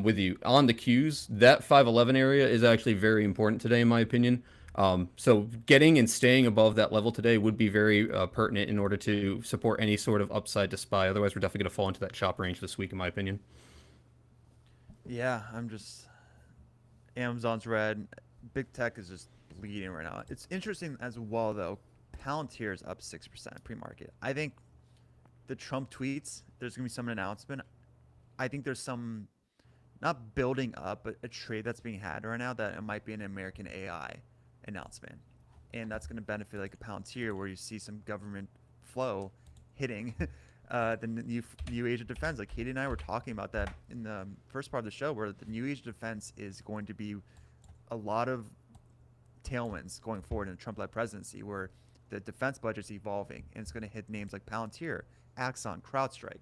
with you on the Qs, that 511 area is actually very important today, in my opinion. So getting and staying above that level today would be very pertinent in order to support any sort of upside to SPY. Otherwise, we're definitely going to fall into that chop range this week, in my opinion. Yeah, Amazon's red. Big tech is just bleeding right now. It's interesting as well, though. Palantir is up 6% pre-market. I think the Trump tweets, there's going to be some announcement. I think there's some, not building up, but a trade that's being had right now that it might be an American AI announcement. And that's going to benefit like a Palantir, where you see some government flow hitting the new age of defense. Like Katie and I were talking about that in the first part of the show, where the new age of defense is going to be a lot of tailwinds going forward in a Trump-led presidency, where the defense budget's evolving, and it's going to hit names like Palantir, Axon, CrowdStrike.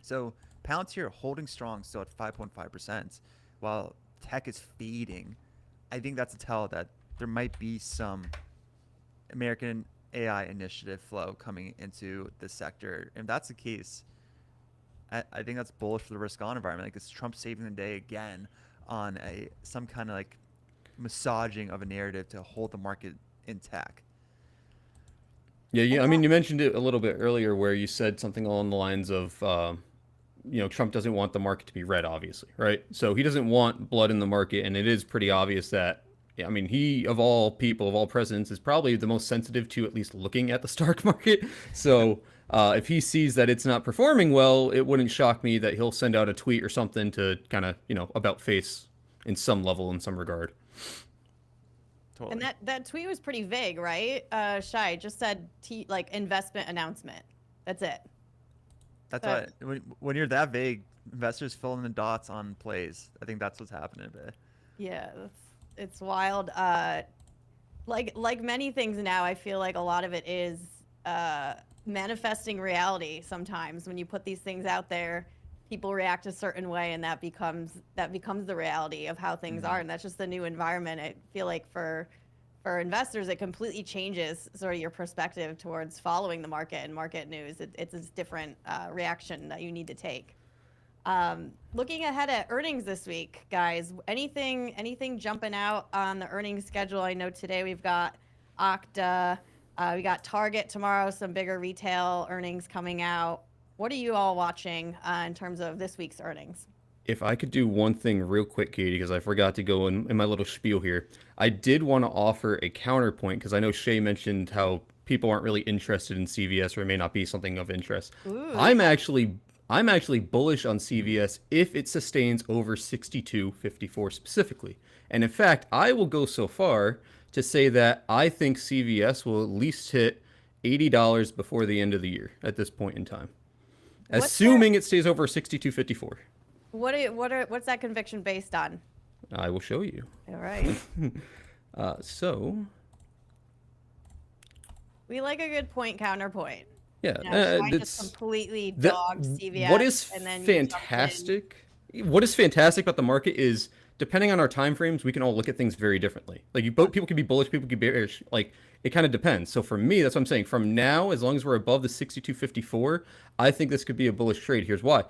So Palantir holding strong still at 5.5%, while tech is fading. I think that's a tell that there might be some American AI initiative flow coming into the sector. If that's the case, I think that's bullish for the risk on environment. Like, it's Trump saving the day again on some kind of like massaging of a narrative to hold the market intact. Yeah. I mean, you mentioned it a little bit earlier where you said something along the lines of, Trump doesn't want the market to be red, obviously, right? So he doesn't want blood in the market, and it is pretty obvious that, yeah, I mean, he, of all people, of all presidents, is probably the most sensitive to at least looking at the stock market. So if he sees that it's not performing well, it wouldn't shock me that he'll send out a tweet or something to kind of, about face in some level, in some regard. Totally. And that tweet was pretty vague, right? Shy just said like investment announcement. That's it. That's So- why when you're that vague, investors fill in the dots on plays. I think that's what's happening a bit. Yeah, it's wild. Like many things now, I feel like a lot of it is manifesting reality. Sometimes when you put these things out there, people react a certain way, and that becomes the reality of how things are, and that's just the new environment. I feel like for investors, it completely changes sort of your perspective towards following the market and market news. It's a different reaction that you need to take. Looking ahead at earnings this week, guys, anything jumping out on the earnings schedule? I know today we've got Okta, we got Target tomorrow, some bigger retail earnings coming out. What are you all watching in terms of this week's earnings? If I could do one thing real quick, Katie, because I forgot to go in my little spiel here, I did want to offer a counterpoint because I know Shay mentioned how people aren't really interested in CVS, or it may not be something of interest. Ooh. I'm actually bullish on CVS if it sustains over 62.54 specifically. And in fact, I will go so far to say that I think CVS will at least hit $80 before the end of the year at this point in time, assuming it stays over 62.54. What's that conviction based on? I will show you. All right. So We like a good point counterpoint. yeah, I just completely dogged CVS. What is and then fantastic? What is fantastic about the market is, depending on our time frames, we can all look at things very differently. Like people can be bullish, people can be bearish. Like, it kind of depends. So for me, that's what I'm saying. From now, as long as we're above the 62.54, I think this could be a bullish trade. Here's why.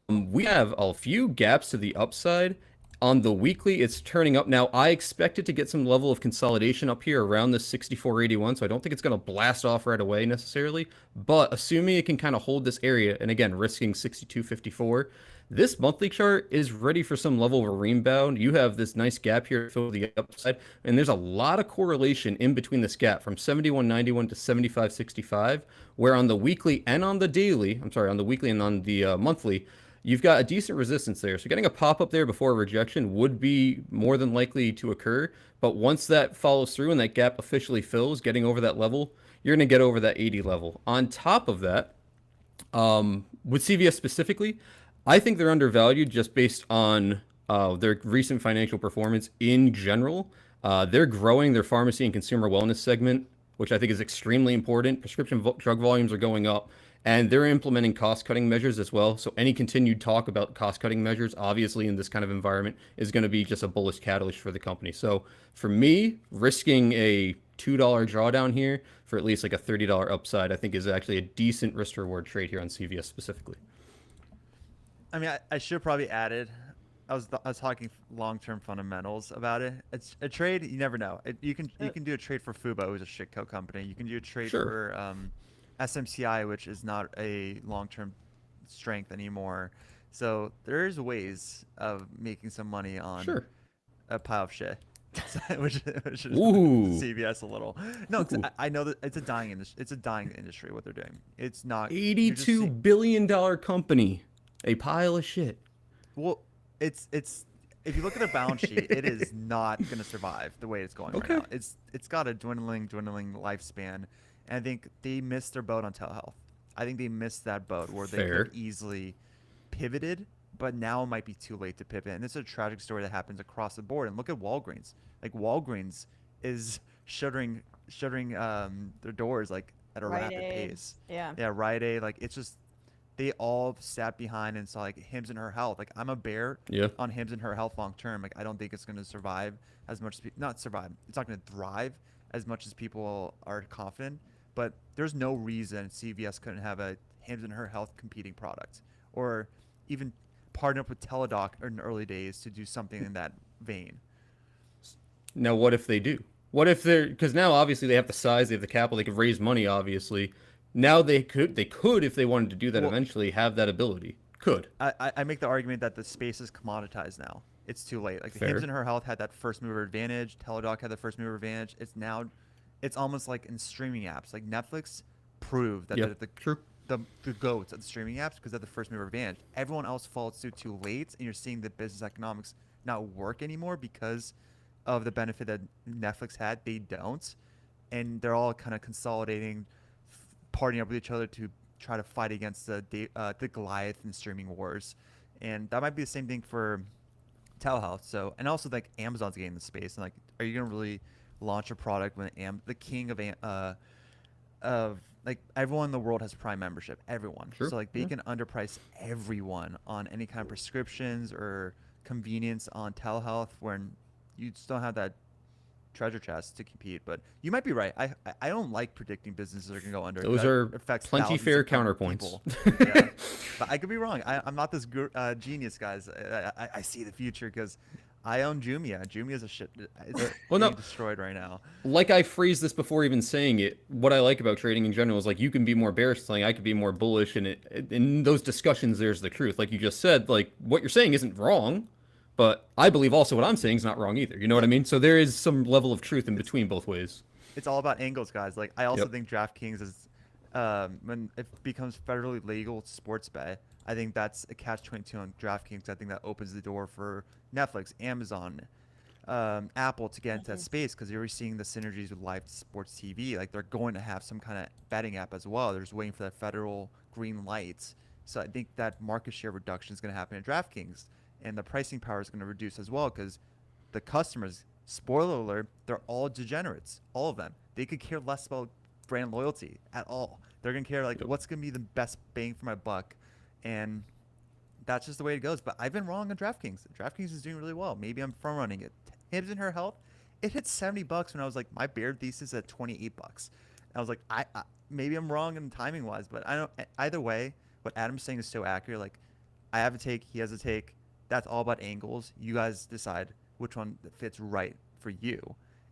We have a few gaps to the upside. On the weekly, it's turning up. Now, I expect it to get some level of consolidation up here around the 64.81, so I don't think it's going to blast off right away necessarily. But assuming it can kind of hold this area, and again, risking 62.54, this monthly chart is ready for some level of a rebound. You have this nice gap here to fill the upside, and there's a lot of correlation in between this gap from 71.91 to 75.65, where on the weekly and on the daily, on the weekly and on the monthly, you've got a decent resistance there. So getting a pop-up there before a rejection would be more than likely to occur. But once that follows through and that gap officially fills, getting over that level, you're going to get over that 80 level. On top of that, with CVS specifically, I think they're undervalued just based on their recent financial performance in general. They're growing their pharmacy and consumer wellness segment, which I think is extremely important. Prescription drug volumes are going up. And they're implementing cost-cutting measures as well. So any continued talk about cost-cutting measures, obviously in this kind of environment, is going to be just a bullish catalyst for the company. So for me, risking a $2 drawdown here for at least like a $30 upside, I think is actually a decent risk-reward trade here on CVS specifically. I mean, I should have probably added. I was talking long-term fundamentals about it. It's a trade. You never know. You can do a trade for Fubo, who's a shitco company. You can do a trade for SMCI, which is not a long-term strength anymore. So there's ways of making some money on a pile of shit, which is CVS a little. No, I know that it's a dying industry. It's a dying industry. What they're doing, it's not. $82 billion company, a pile of shit. Well, it's. If you look at their balance sheet, it is not going to survive the way it's going right now. It's got a dwindling lifespan. And I think they missed their boat on telehealth. I think they missed that boat where they could have easily pivoted, but now it might be too late to pivot. And this is a tragic story that happens across the board. And look at Walgreens. Like, Walgreens is shuttering their doors like at a rapid pace. Yeah, Rite Aid. Like, it's just, they all sat behind and saw like Hims and Her Health. Like, I'm a bear on Hims and Her Health long term. Like, I don't think it's going to survive as much. Not survive. It's not going to thrive as much as people are confident. But there's no reason CVS couldn't have a Hims and Her Health competing product, or even partner up with Teladoc in the early days to do something in that vein. Now, what if they do? What if they're, because now obviously they have the size, they have the capital, they could raise money. Obviously, now they could if they wanted to do that Well, eventually have that ability. Could. I make the argument that the space is commoditized now. It's too late. Like the Fair. Hims and Her Health had that first mover advantage. Teladoc had the first mover advantage. It's almost like in streaming apps. Like Netflix proved that Yep, the true. the goats of the streaming apps because they're the first mover advantage. Everyone else followed suit too late, and you're seeing the business economics not work anymore because of the benefit that Netflix had. They don't, and they're all kind of consolidating, partnering up with each other to try to fight against the Goliath in streaming wars, and that might be the same thing for telehealth. So, and also like Amazon's getting in the space, and like, are you gonna really launch a product when the king of like everyone in the world has Prime membership, everyone. Sure. So like they can underprice everyone on any kind of prescriptions or convenience on telehealth when you just don't have that treasure chest to compete. But you might be right. I don't like predicting businesses are gonna go under. Those That are affects plenty thousands fair of counterpoints. people. Yeah. But I could be wrong. I'm not this genius, guys. I see the future because I own Jumia. Jumia's a shit. It's Well, no. being destroyed right now. Like I phrased this before even saying it, what I like about trading in general is like you can be more bearish selling, I could be more bullish, and in those discussions there's the truth. Like you just said, like what you're saying isn't wrong, but I believe also what I'm saying is not wrong either. You know what I mean? So there is some level of truth in between both ways. It's all about angles, guys. Like I also Yep. think DraftKings is when it becomes federally legal sports bet. I think that's a catch-22 on DraftKings. I think that opens the door for Netflix, Amazon, Apple to get into that space because you're already seeing the synergies with live sports TV. Like they're going to have some kind of betting app as well. They're just waiting for that federal green light. So I think that market share reduction is going to happen at DraftKings, and the pricing power is going to reduce as well because the customers, spoiler alert, they're all degenerates, all of them. They could care less about brand loyalty at all. They're going to care like what's going to be the best bang for my buck, and that's just the way it goes. But I've been wrong on DraftKings. DraftKings is doing really well. Maybe I'm front running it. Hims and Her Health, it hit $70 when I was like my bear thesis at $28. I was like, I maybe I'm wrong in timing wise, but I don't. Either way, what Adam's saying is so accurate. Like I have a take, he has a take. That's all about angles. You guys decide which one that fits right for you,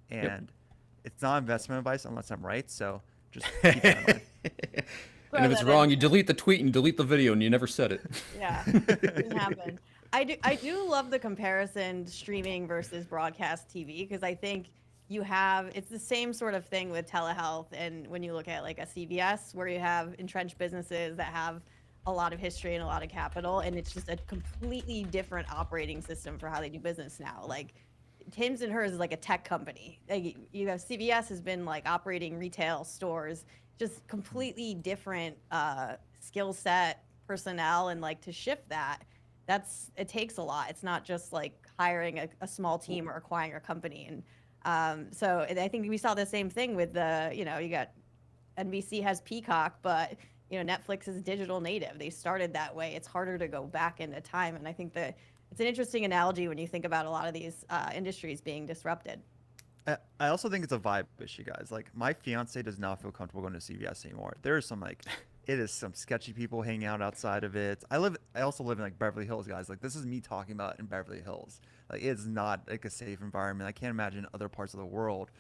and it's not investment advice unless I'm right. So just keep that in mind. And if it's wrong, you delete the tweet and delete the video, and you never said it. Yeah, it didn't happen. I do love the comparison streaming versus broadcast TV because I think it's the same sort of thing with telehealth, and when you look at like a CVS where you have entrenched businesses that have a lot of history and a lot of capital, and it's just a completely different operating system for how they do business now. Like Hims and Hers is like a tech company. Like you have CVS has been like operating retail stores, just completely different skill set, personnel, and like to shift that, it takes a lot. It's not just like hiring a small team or acquiring a company. And so I think we saw the same thing with you got NBC has Peacock, but Netflix is digital native. They started that way. It's harder to go back into time. And I think that it's an interesting analogy when you think about a lot of these industries being disrupted. I also think it's a vibe issue, guys. Like my fiance does not feel comfortable going to CVS anymore. There's some it is some sketchy people hanging out outside of it. I also live in like Beverly Hills, guys. Like this is me talking about in Beverly Hills. Like it's not like a safe environment. I can't imagine other parts of the world,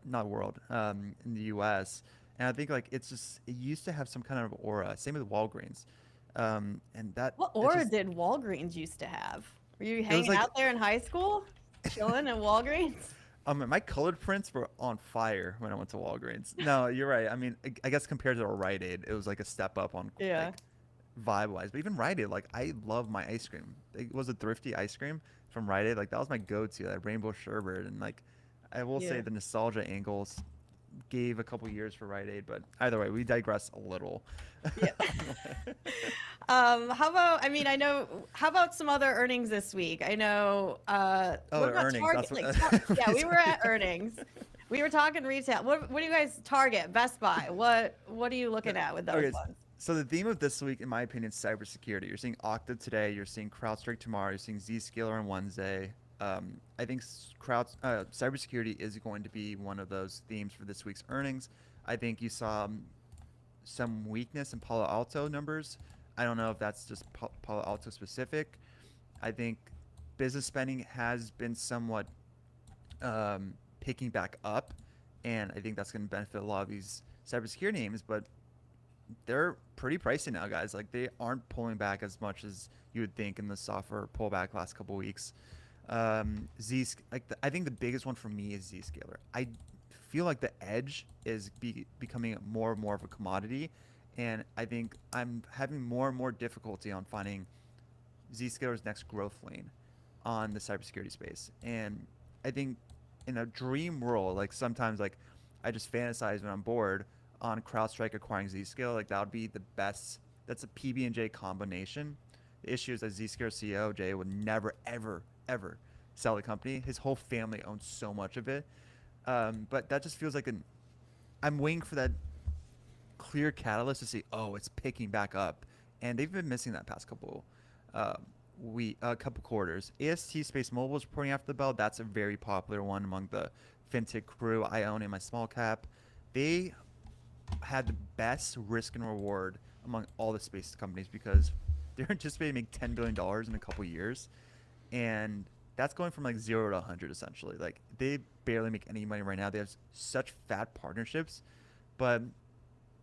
not world, in the U.S. And I think like it used to have some kind of aura. Same with Walgreens, and that. What aura did Walgreens used to have? Were you hanging like, out there in high school, chilling at Walgreens? My colored prints were on fire when I went to Walgreens. No, you're right. I mean, I guess compared to a Rite Aid, it was like a step up on like, vibe-wise. But even Rite Aid, like I love my ice cream. It was a thrifty ice cream from Rite Aid. Like that was my go-to, that rainbow sherbet. And like I will say the nostalgia angles gave a couple years for Rite Aid, but either way, we digress a little. Yeah. How about some other earnings this week? I know. What about earnings. Target? Yeah, we were at earnings. We were talking retail. What do you guys Target, Best Buy? What are you looking at with those ones? So the theme of this week, in my opinion, is cybersecurity. You're seeing Okta today. You're seeing CrowdStrike tomorrow. You're seeing Zscaler on Wednesday. I think cybersecurity is going to be one of those themes for this week's earnings. I think you saw some weakness in Palo Alto numbers. I don't know if that's just Palo Alto specific. I think business spending has been somewhat picking back up, and I think that's going to benefit a lot of these cybersecurity names, but they're pretty pricey now, guys. Like, they aren't pulling back as much as you would think in the software pullback last couple weeks. I think the biggest one for me is Zscaler. I feel like the edge is becoming more and more of a commodity, and I think I'm having more and more difficulty on finding Zscaler's next growth lane on the cybersecurity space. And I think in a dream world, like sometimes like I just fantasize when I'm bored on CrowdStrike acquiring Zscaler. Like, that would be the best. That's a PB&J combination. The issue is that Zscaler CEO Jay would never, ever, ever sell the company. His whole family owns so much of it. But that just feels like I'm waiting for that clear catalyst to see, oh, it's picking back up. And they've been missing that past couple quarters. AST Space Mobile is reporting after the bell. That's a very popular one among the fintech crew I own in my small cap. They had the best risk and reward among all the space companies because they're anticipating to make $10 billion in a couple years. And that's going from like 0 to 100 essentially. Like, they barely make any money right now. They have such fat partnerships. But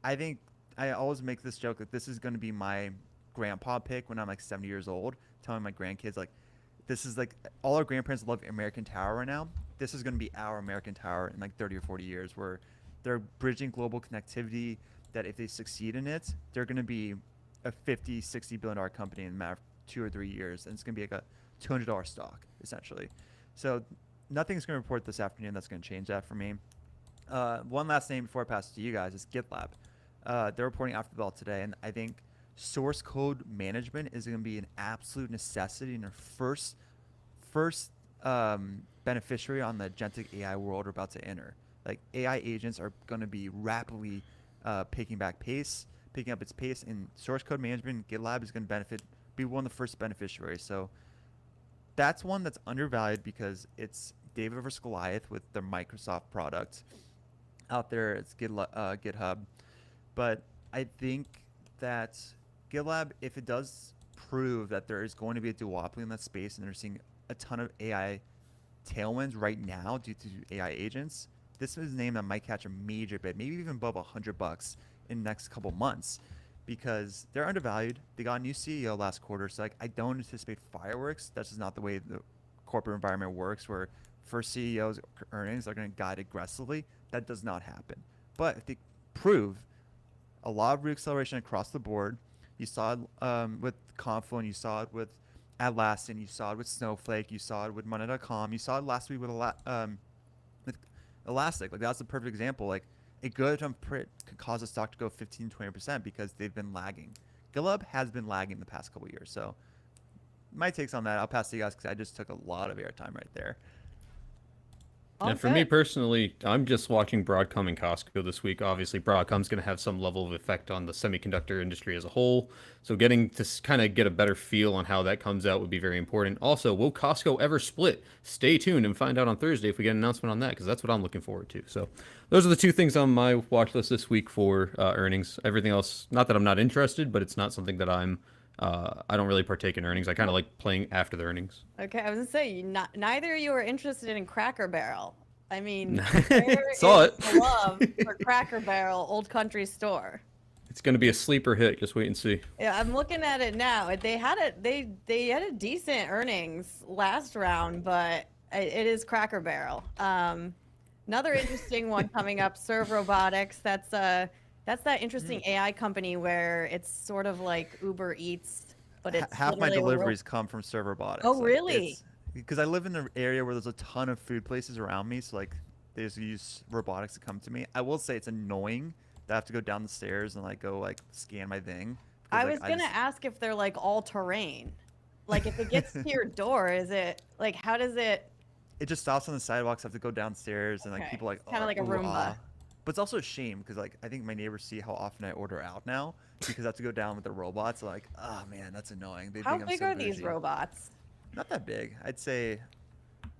I think I always make this joke that this is going to be my grandpa pick when I'm like 70 years old, telling my grandkids, like, this is like, all our grandparents love American Tower right now. This is going to be our American Tower in like 30 or 40 years, where they're bridging global connectivity, that if they succeed in it, they're going to be a $50-60 billion company in a matter of 2 or 3 years. And it's going to be like a $200 stock, essentially. So nothing's going to report this afternoon that's going to change that for me. One last name before I pass it to you guys is GitLab. They're reporting after the bell today, and I think source code management is going to be an absolute necessity in their first beneficiary on the agentic AI world we're about to enter. Like, AI agents are going to be rapidly picking up its pace, and source code management, GitLab is going to be one of the first beneficiaries. So that's one that's undervalued because it's David versus Goliath with the Microsoft product out there. It's GitHub. But I think that GitLab, if it does prove that there is going to be a duopoly in that space, and they're seeing a ton of AI tailwinds right now due to AI agents, this is a name that might catch a major bid, maybe even above $100 in the next couple months, because they're undervalued. They got a new CEO last quarter, so like, I don't anticipate fireworks. That's just not the way the corporate environment works, where first CEO's earnings are going to guide aggressively. That does not happen. But if they prove a lot of reacceleration across the board, you saw it with Confluent, you saw it with Atlassian, you saw it with Snowflake, you saw it with Money.com, you saw it last week with Elastic. Like, that's a perfect example. Like, a good jump print could cause a stock to go 15-20% because they've been lagging. GitLab has been lagging the past couple years. So my takes on that, I'll pass to you guys because I just took a lot of airtime right there. And for me personally, I'm just watching Broadcom and Costco this week. Obviously, Broadcom's going to have some level of effect on the semiconductor industry as a whole. So getting to kind of get a better feel on how that comes out would be very important. Also, will Costco ever split? Stay tuned and find out on Thursday if we get an announcement on that, because that's what I'm looking forward to. So those are the two things on my watch list this week for earnings. Everything else, not that I'm not interested, but it's not something that I don't really partake in earnings. I kind of like playing after the earnings. Okay, I was gonna say, neither of you are interested in Cracker Barrel. I mean, Saw where is it. the love for Cracker Barrel, Old Country Store? It's going to be a sleeper hit. Just wait and see. Yeah, I'm looking at it now. They had a decent earnings last round, but it is Cracker Barrel. Another interesting one coming up, Serve Robotics. That's that interesting AI company where it's sort of like Uber Eats, but it's half my deliveries come from Serve Robotics. Oh, really? Because I live in an area where there's a ton of food places around me, so like they just use robotics to come to me. I will say it's annoying that I have to go down the stairs and like go like scan my thing. I was gonna ask if they're like all terrain. Like, if it gets to your door, is it like, how does it? It just stops on the sidewalks. I have to go downstairs, and like people like kind of like a Roomba. But it's also a shame because like I think my neighbors see how often I order out now because I have to go down with the robots. Like, oh man, that's annoying. How big are these robots? Not that big. I'd say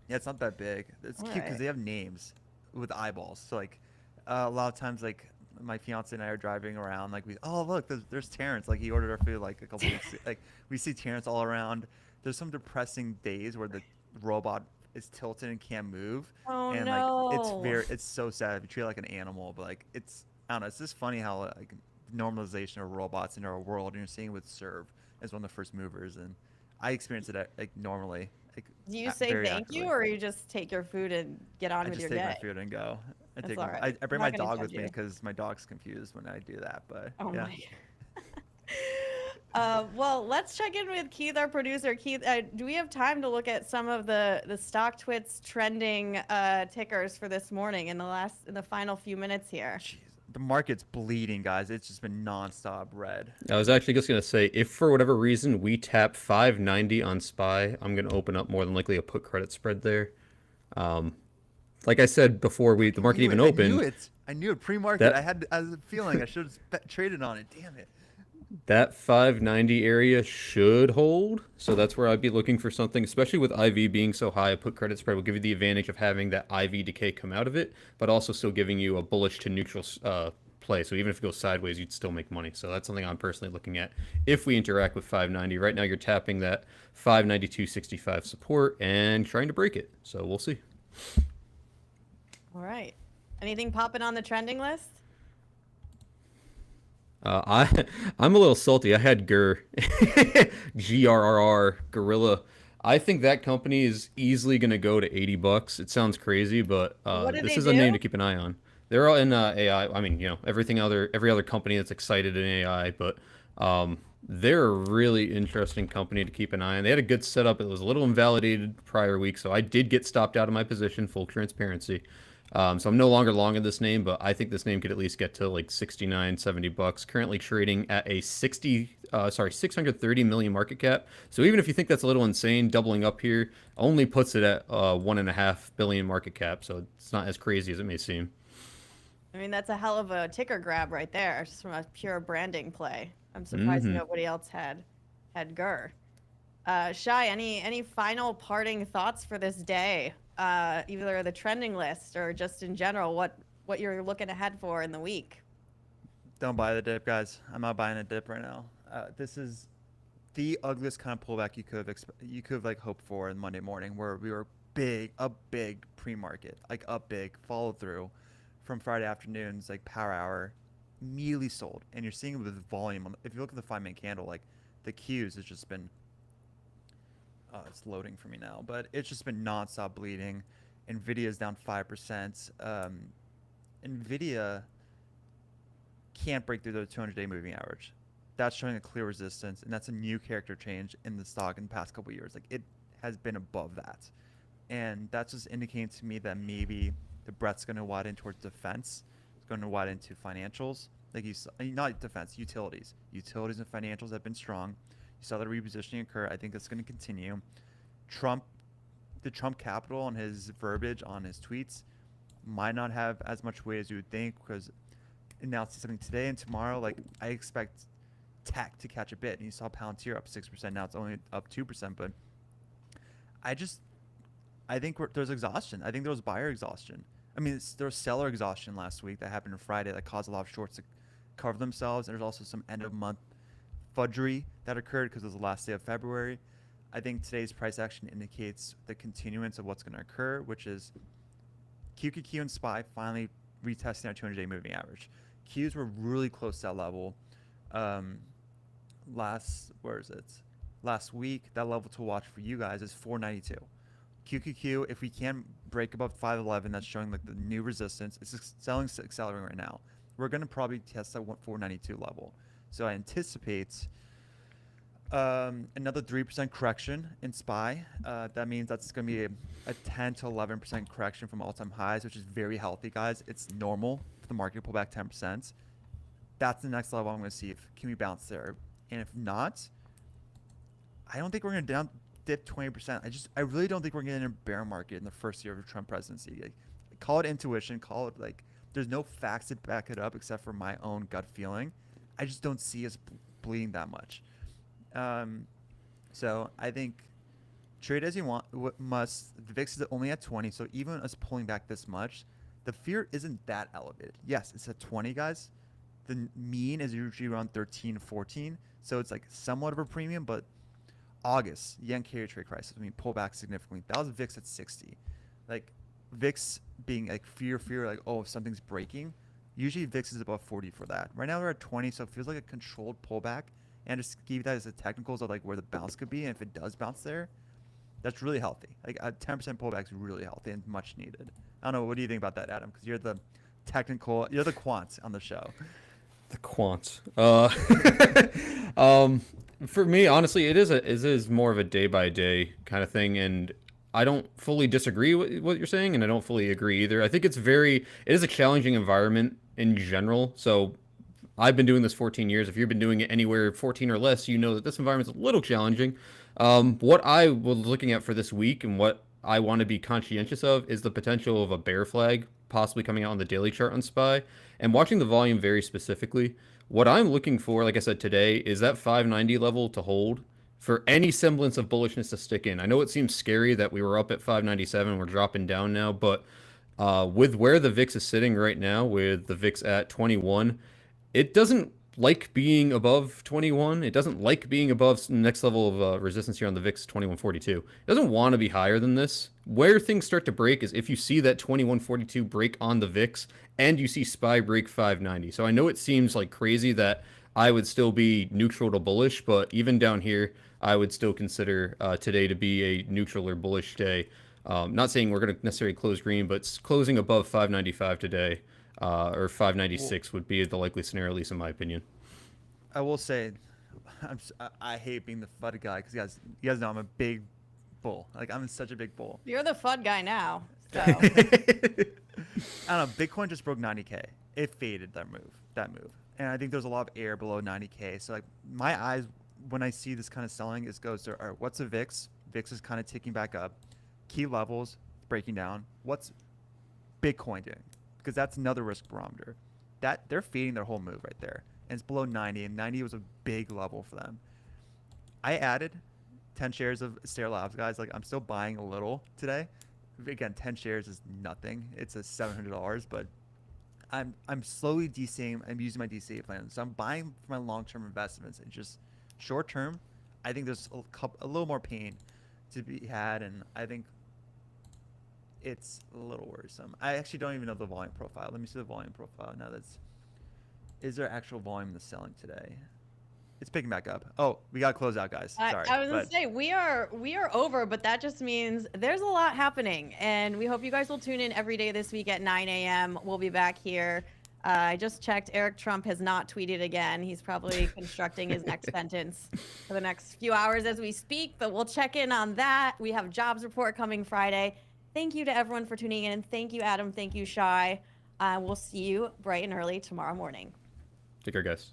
Yeah, it's not that big. It's cute because Alright. they have names with eyeballs. So like, a lot of times like my fiance and I are driving around, like oh look, there's Terrence. Like he ordered our food like a couple weeks. Like we see Terrence all around. There's some depressing days where the robot is tilted and can't move, Oh and like no. it's so sad. You treat it like an animal, but like I don't know. It's just funny how like normalization of robots in our world, and you're seeing with Serve as one of the first movers, and I experience it like normally, like Do you say very thank you actively. or you just take your food and get on I with just your take my day? food and go. That's all right. I I'm bring my not gonna dog judge with me you. because my dog's confused when I do that. But Oh yeah, my. Well, let's check in with Keith, our producer. Keith, do we have time to look at some of the StockTwits trending tickers for this morning in the final few minutes here? jeez, the market's bleeding, guys. It's just been nonstop red. I was actually just gonna say, if for whatever reason we tap 590 on SPY, I'm gonna open up more than likely a put credit spread there. Um, like I said before the market even I knew opened, it. I knew it pre-market. that I had a feeling I should have traded on it. Damn it. that 590 area should hold. So that's where I'd be looking for something, especially with IV being so high. A put credit spread will give you the advantage of having that IV decay come out of it, but also still giving you a bullish to neutral play. So even if it goes sideways, you'd still make money. So that's something I'm personally looking at if we interact with 590. Right now, you're tapping that 592.65 support and trying to break it. So we'll see. All right. Anything popping on the trending list? I'm a little salty. I had GRRR Gorilla. I think that company is easily going to go to $80. It sounds crazy, but What do this they is a name do? to keep an eye on. They're all in AI. I mean, every other company that's excited in AI, but they're a really interesting company to keep an eye on. They had a good setup. It was a little invalidated prior week, so I did get stopped out of my position. Full transparency. So I'm no longer long in this name, but I think this name could at least get to like 69, $70. Currently trading at a 630 million market cap. So even if you think that's a little insane, doubling up here only puts it at 1.5 billion market cap. So it's not as crazy as it may seem. I mean, that's a hell of a ticker grab right there, just from a pure branding play. I'm surprised Mm-hmm. nobody else had GUR. Shy, any final parting thoughts for this day? Either the trending list or just in general, what you're looking ahead for in the week? Don't buy the dip, guys. I'm not buying a dip right now. This is the ugliest kind of pullback you could have like hoped for in Monday morning, where we were a big pre-market, like up big, follow through from Friday afternoons, like power hour, immediately sold, and you're seeing it with volume. If you look at the 5-minute candle, like the Qs has just been, it's loading for me now, but it's just been nonstop bleeding. Nvidia is down 5%. Nvidia can't break through the 200-day moving average. That's showing a clear resistance, and that's a new character change in the stock in the past couple of years. Like it has been above that, and that's just indicating to me that maybe the breadth's going to widen towards defense. It's going to widen to financials, like not defense, utilities. Utilities and financials have been strong. You saw the repositioning occur. I think that's going to continue. The Trump capital and his verbiage on his tweets might not have as much weight as you would think, because announcing something today and tomorrow, like I expect tech to catch a bit. And you saw Palantir up 6%. Now it's only up 2%. But I think there's exhaustion. I think there was buyer exhaustion. I mean, there was seller exhaustion last week that happened on Friday that caused a lot of shorts to cover themselves. And there's also some end of month fudgery that occurred because it was the last day of February. I think today's price action indicates the continuance of what's going to occur, which is QQQ and SPY finally retesting our 200-day moving average. Qs were really close to that level. Last week, that level to watch for you guys is 492. QQQ, if we can break above 511, that's showing like the new resistance. It's selling accelerating right now. We're going to probably test that 492 level. So I anticipate another 3% correction in SPY. That means that's going to be a 10 to 11% correction from all-time highs, which is very healthy, guys. It's normal for the market to pull back 10%. That's the next level I'm going to see. Can we bounce there? And if not, I don't think we're going to dip 20%. I really don't think we're getting a bear market in the first year of the Trump presidency. Like, call it intuition. Call it like there's no facts to back it up except for my own gut feeling. I just don't see us bleeding that much. So I think trade as you want. Must. The VIX is only at 20, so even us pulling back this much, the fear isn't that elevated. Yes, it's at 20, guys. The mean is usually around 13, 14, so it's like somewhat of a premium. But August, yen carry trade crisis, I mean, pull back significantly. That was VIX at 60. Like VIX being like fear, like, oh, if something's breaking. Usually VIX is above 40 for that. Right now we're at 20, so it feels like a controlled pullback. And just give that as the technicals of like where the bounce could be. And if it does bounce there, that's really healthy. Like a 10% pullback is really healthy and much needed. I don't know. What do you think about that, Adam? Because you're the quants on the show. The quants. For me, honestly, it is more of a day by day kind of thing, and I don't fully disagree with what you're saying, and I don't fully agree either. I think it is a challenging environment in general. So I've been doing this 14 years. If you've been doing it anywhere 14 or less, you know that this environment's a little challenging. What I was looking at for this week and what I want to be conscientious of is the potential of a bear flag possibly coming out on the daily chart on SPY, and watching the volume very specifically. What I'm looking for, like I said today, is that 590 level to hold for any semblance of bullishness to stick in. I know it seems scary that we were up at 597, we're dropping down now, but with where the VIX is sitting right now, with the VIX at 21, it doesn't like being above 21. It doesn't like being above the next level of resistance here on the VIX, 2142. It doesn't want to be higher than this. Where things start to break is if you see that 2142 break on the VIX and you see SPY break 590. So I know it seems like crazy that I would still be neutral to bullish, but even down here, I would still consider today to be a neutral or bullish day. Not saying we're going to necessarily close green, but closing above 595 today or 596 would be the likely scenario, at least in my opinion. I will say, I hate being the FUD guy because you guys know I'm a big bull. Like I'm such a big bull. You're the FUD guy now. So. I don't know. Bitcoin just broke 90K. It faded that move, and I think there's a lot of air below 90K. So like my eyes when I see this kind of selling, it goes to, all right, what's the VIX? VIX is kind of ticking back up. Key levels breaking down. What's Bitcoin doing? Because that's another risk barometer. That they're fading their whole move right there, and it's below 90, and 90 was a big level for them. I added 10 shares of Stellar Labs, guys. Like I'm still buying a little today. Again, 10 shares is nothing. It's a $700, but I'm slowly DCing. I'm using my DCA plan, so I'm buying for my long-term investments. And just short-term, I think there's a little more pain to be had, and I think it's a little worrisome. I actually don't even know the volume profile. Let me see the volume profile. Now is there actual volume in the selling today? It's picking back up. Oh, we got to close out, guys. Sorry. I was going to say, we are over, but that just means there's a lot happening. And we hope you guys will tune in every day this week at 9 a.m. We'll be back here. I just checked. Eric Trump has not tweeted again. He's probably constructing his next sentence for the next few hours as we speak, but we'll check in on that. We have jobs report coming Friday. Thank you to everyone for tuning in. Thank you, Adam. Thank you, Shay. We'll see you bright and early tomorrow morning. Take care, guys.